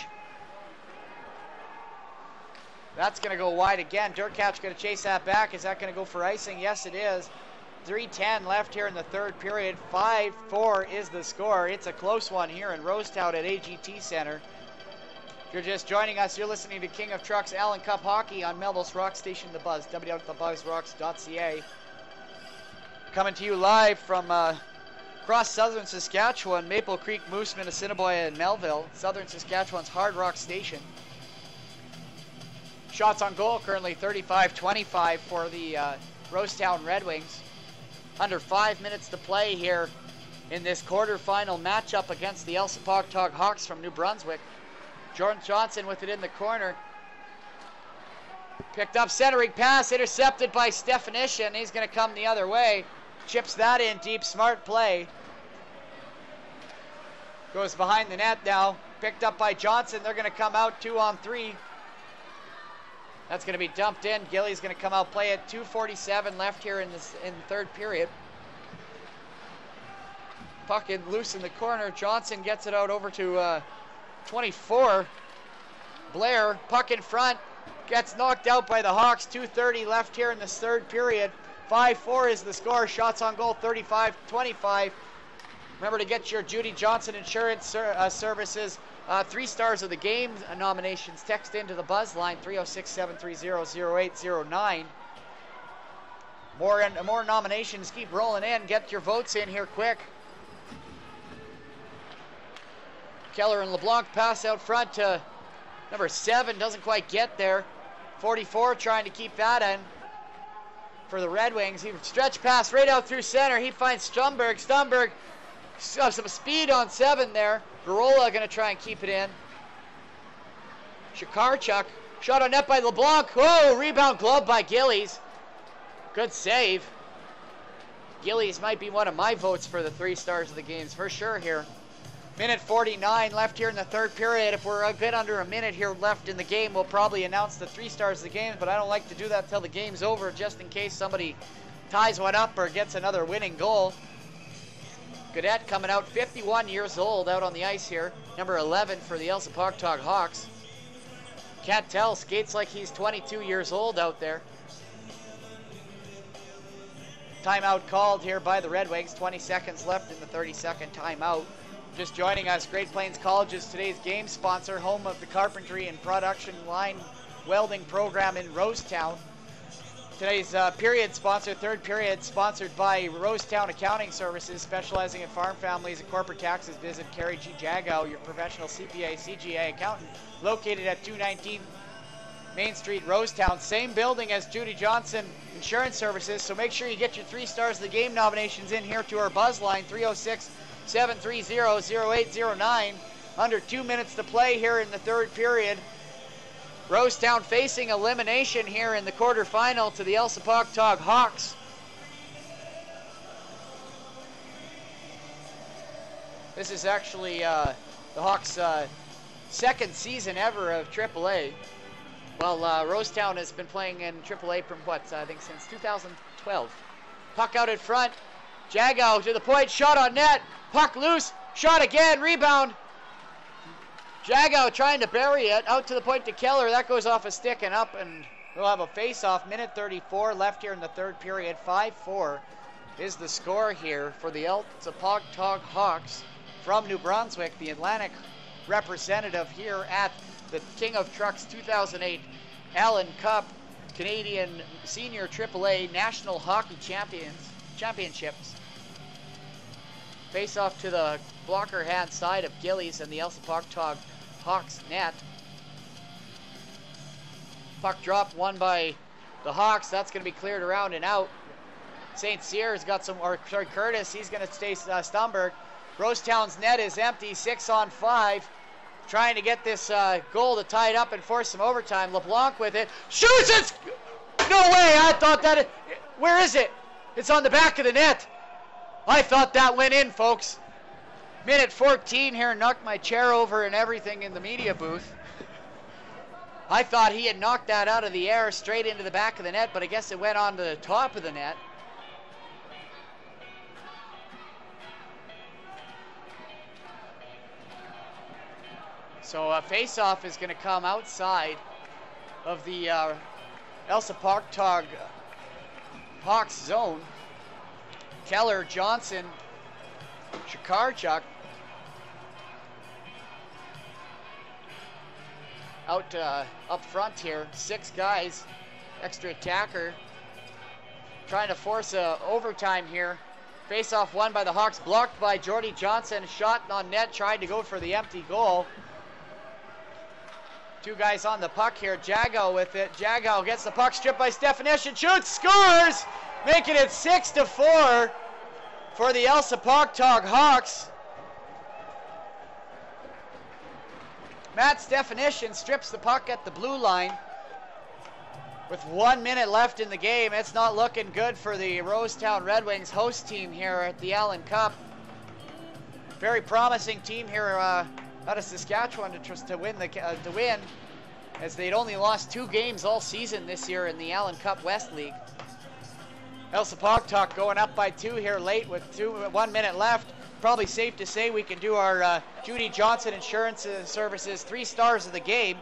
That's going to go wide again. Durkach going to chase that back. Is that going to go for icing? Yes, it is. 3:10 left here in the third period. 5-4 is the score. It's a close one here in Rosetown at AGT Center. If you're just joining us, you're listening to King of Trucks Allan Cup Hockey on Melville's Rock Station The Buzz, www.thebuzzrocks.ca. Coming to you live from across southern Saskatchewan, Maple Creek, Mooseman, Assiniboia, and Melville, southern Saskatchewan's Hard Rock Station. Shots on goal currently 35-25 for the Rosetown Red Wings. Under 5 minutes to play here in this quarterfinal matchup against the Elsipogtog Hawks from New Brunswick. Jordan Johnston with it in the corner. Picked up, centering pass, intercepted by Stefanishin. He's going to come the other way. Chips that in deep, smart play. Goes behind the net now. Picked up by Johnson. They're going to come out 2-on-3. That's going to be dumped in. Gilly's going to come out, play it. 2:47 left here in the third period. Puck in loose in the corner. Johnson gets it out over to 24. Blair, puck in front. Gets knocked out by the Hawks. 2:30 left here in this third period. 5-4 is the score. Shots on goal 35-25. Remember to get your Judy Johnson Insurance Services 3 stars of the game nominations. Text into the buzz line 306-730-0809. More nominations keep rolling in. Get your votes in here quick. Keller and LeBlanc pass out front to number 7. Doesn't quite get there. 44 trying to keep that in for the Red Wings. He stretch pass right out through center. He finds Stumberg. Stumberg some speed on 7 there. Garola going to try and keep it in. Shakarchuk. Shot on net by LeBlanc. Oh, rebound glove by Gillies. Good save. Gillies might be one of my votes for the 3 stars of the games for sure here. Minute 49 left here in the third period. If we're a bit under a minute here left in the game, we'll probably announce the 3 stars of the game, but I don't like to do that till the game's over just in case somebody ties one up or gets another winning goal. Cadet coming out, 51 years old, out on the ice here. Number 11 for the Elsipogtog Hawks. Can't tell, skates like he's 22 years old out there. Timeout called here by the Red Wings. 20 seconds left in the 30-second timeout. Just joining us, Great Plains College is today's game sponsor, home of the Carpentry and Production Line Welding Program in Rosetown. Today's period sponsor, third period, sponsored by Rosetown Accounting Services, specializing in farm families and corporate taxes. Visit Carrie G. Jagow, your professional CPA, CGA accountant, located at 219 Main Street, Rosetown. Same building as Judy Johnson Insurance Services, so make sure you get your 3 stars of the game nominations in here to our buzz line, 306-730-0809. Under 2 minutes to play here in the third period. Rosetown facing elimination here in the quarterfinal to the Elsipogtog Hawks. This is actually the Hawks' second season ever of AAA. Well, Rosetown has been playing in AAA from I think since 2012. Puck out in front. Jagow to the point, shot on net. Puck loose, shot again, rebound. Jagow trying to bury it, out to the point to Keller. That goes off a stick and up, and we'll have a face-off. Minute 34 left here in the third period, 5-4. is the score here for the Elsipogtog Hawks from New Brunswick, the Atlantic representative here at the King of Trucks 2008 Allan Cup Canadian Senior AAA National Hockey Championships. Face off to the blocker hand side of Gillies and the Elsipogtog Hawks net. Puck drop won by the Hawks. That's going to be cleared around and out. St. Cyr's got some, or sorry, Curtis, he's going to stay Stumberg. Rosetown's net is empty, 6-on-5. Trying to get this goal to tie it up and force some overtime. LeBlanc with it. Shoots it! No way! I thought that... Where is it? It's on the back of the net. I thought that went in, folks. Minute 14 here, knocked my chair over and everything in the media booth. I thought he had knocked that out of the air straight into the back of the net, but I guess it went on to the top of the net. So a face-off is going to come outside of the Elsipogtog Hawks zone. Keller, Johnson, Shakarchuk out up front here. 6 guys, extra attacker, trying to force a overtime here. Face-off won by the Hawks, blocked by Jordy Johnson. Shot on net, tried to go for the empty goal. 2 guys on the puck here. Jago with it. Jago gets the puck, stripped by Definition, shoots, scores, making it 6-4 for the Elsipogtog Hawks. Matt's Definition strips the puck at the blue line. With 1 minute left in the game, it's not looking good for the Rosetown Redwings host team here at the Allan Cup. Very promising team here out of Saskatchewan to win, as they'd only lost 2 games all season this year in the Allan Cup West League. Elsipogtog going up by 2 here late with 1 minute left. Probably safe to say we can do our Judy Johnson Insurance Services 3 stars of the game.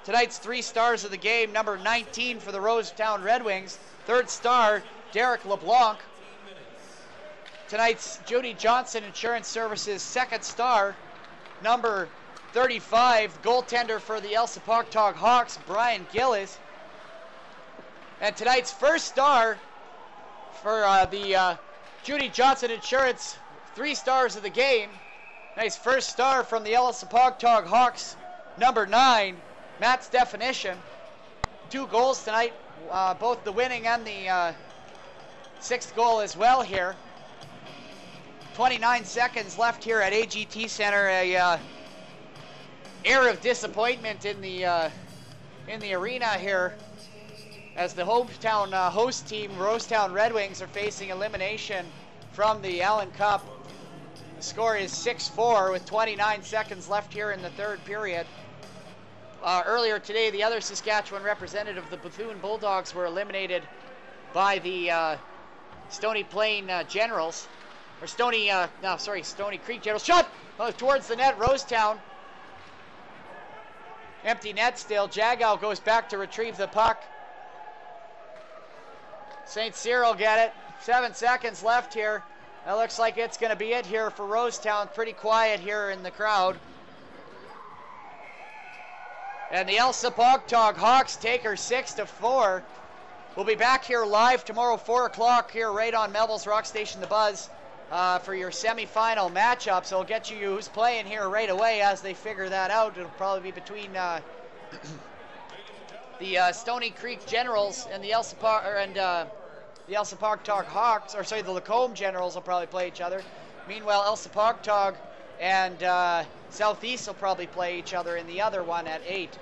Tonight's 3 stars of the game, number 19 for the Rosetown Red Wings. 3rd star, Derek LeBlanc. Tonight's Judy Johnson Insurance Services 2nd star, number 35, goaltender for the Elsipogtog Hawks, Brian Gillis. And tonight's 1st star for the Judy Johnson Insurance 3 stars of the game. Nice 1st star from the Elsipogtog Hawks, number 9, Matt's Definition. 2 goals tonight, both the winning and the 6th goal as well here. 29 seconds left here at AGT Center. A air of disappointment in the arena here, as the hometown host team, Rosetown Red Wings, are facing elimination from the Allan Cup. The score is 6-4 with 29 seconds left here in the 3rd period. Earlier today, the other Saskatchewan representative, the Bethune Bulldogs, were eliminated by the Stony Plain Generals. Or Stony Creek Generals. Shot towards the net, Rosetown. Empty net still. Jagow goes back to retrieve the puck. St. Cyr will get it. 7 seconds left here. That looks like it's going to be it here for Rosetown. Pretty quiet here in the crowd. And the Elsipogtog Hawks take her 6-4. We'll be back here live tomorrow, 4 o'clock here right on Melville's Rock Station, The Buzz, for your semifinal matchup. So we'll get you who's playing here right away as they figure that out. It'll probably be between the Stony Creek Generals and the Elsipogtog Hawks, or sorry, the Lacombe Generals will probably play each other. Meanwhile, Elsipogtog and Southeast will probably play each other in the other one at 8.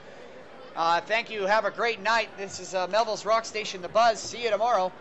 Thank you. Have a great night. This is Melville's Rock Station, The Buzz. See you tomorrow.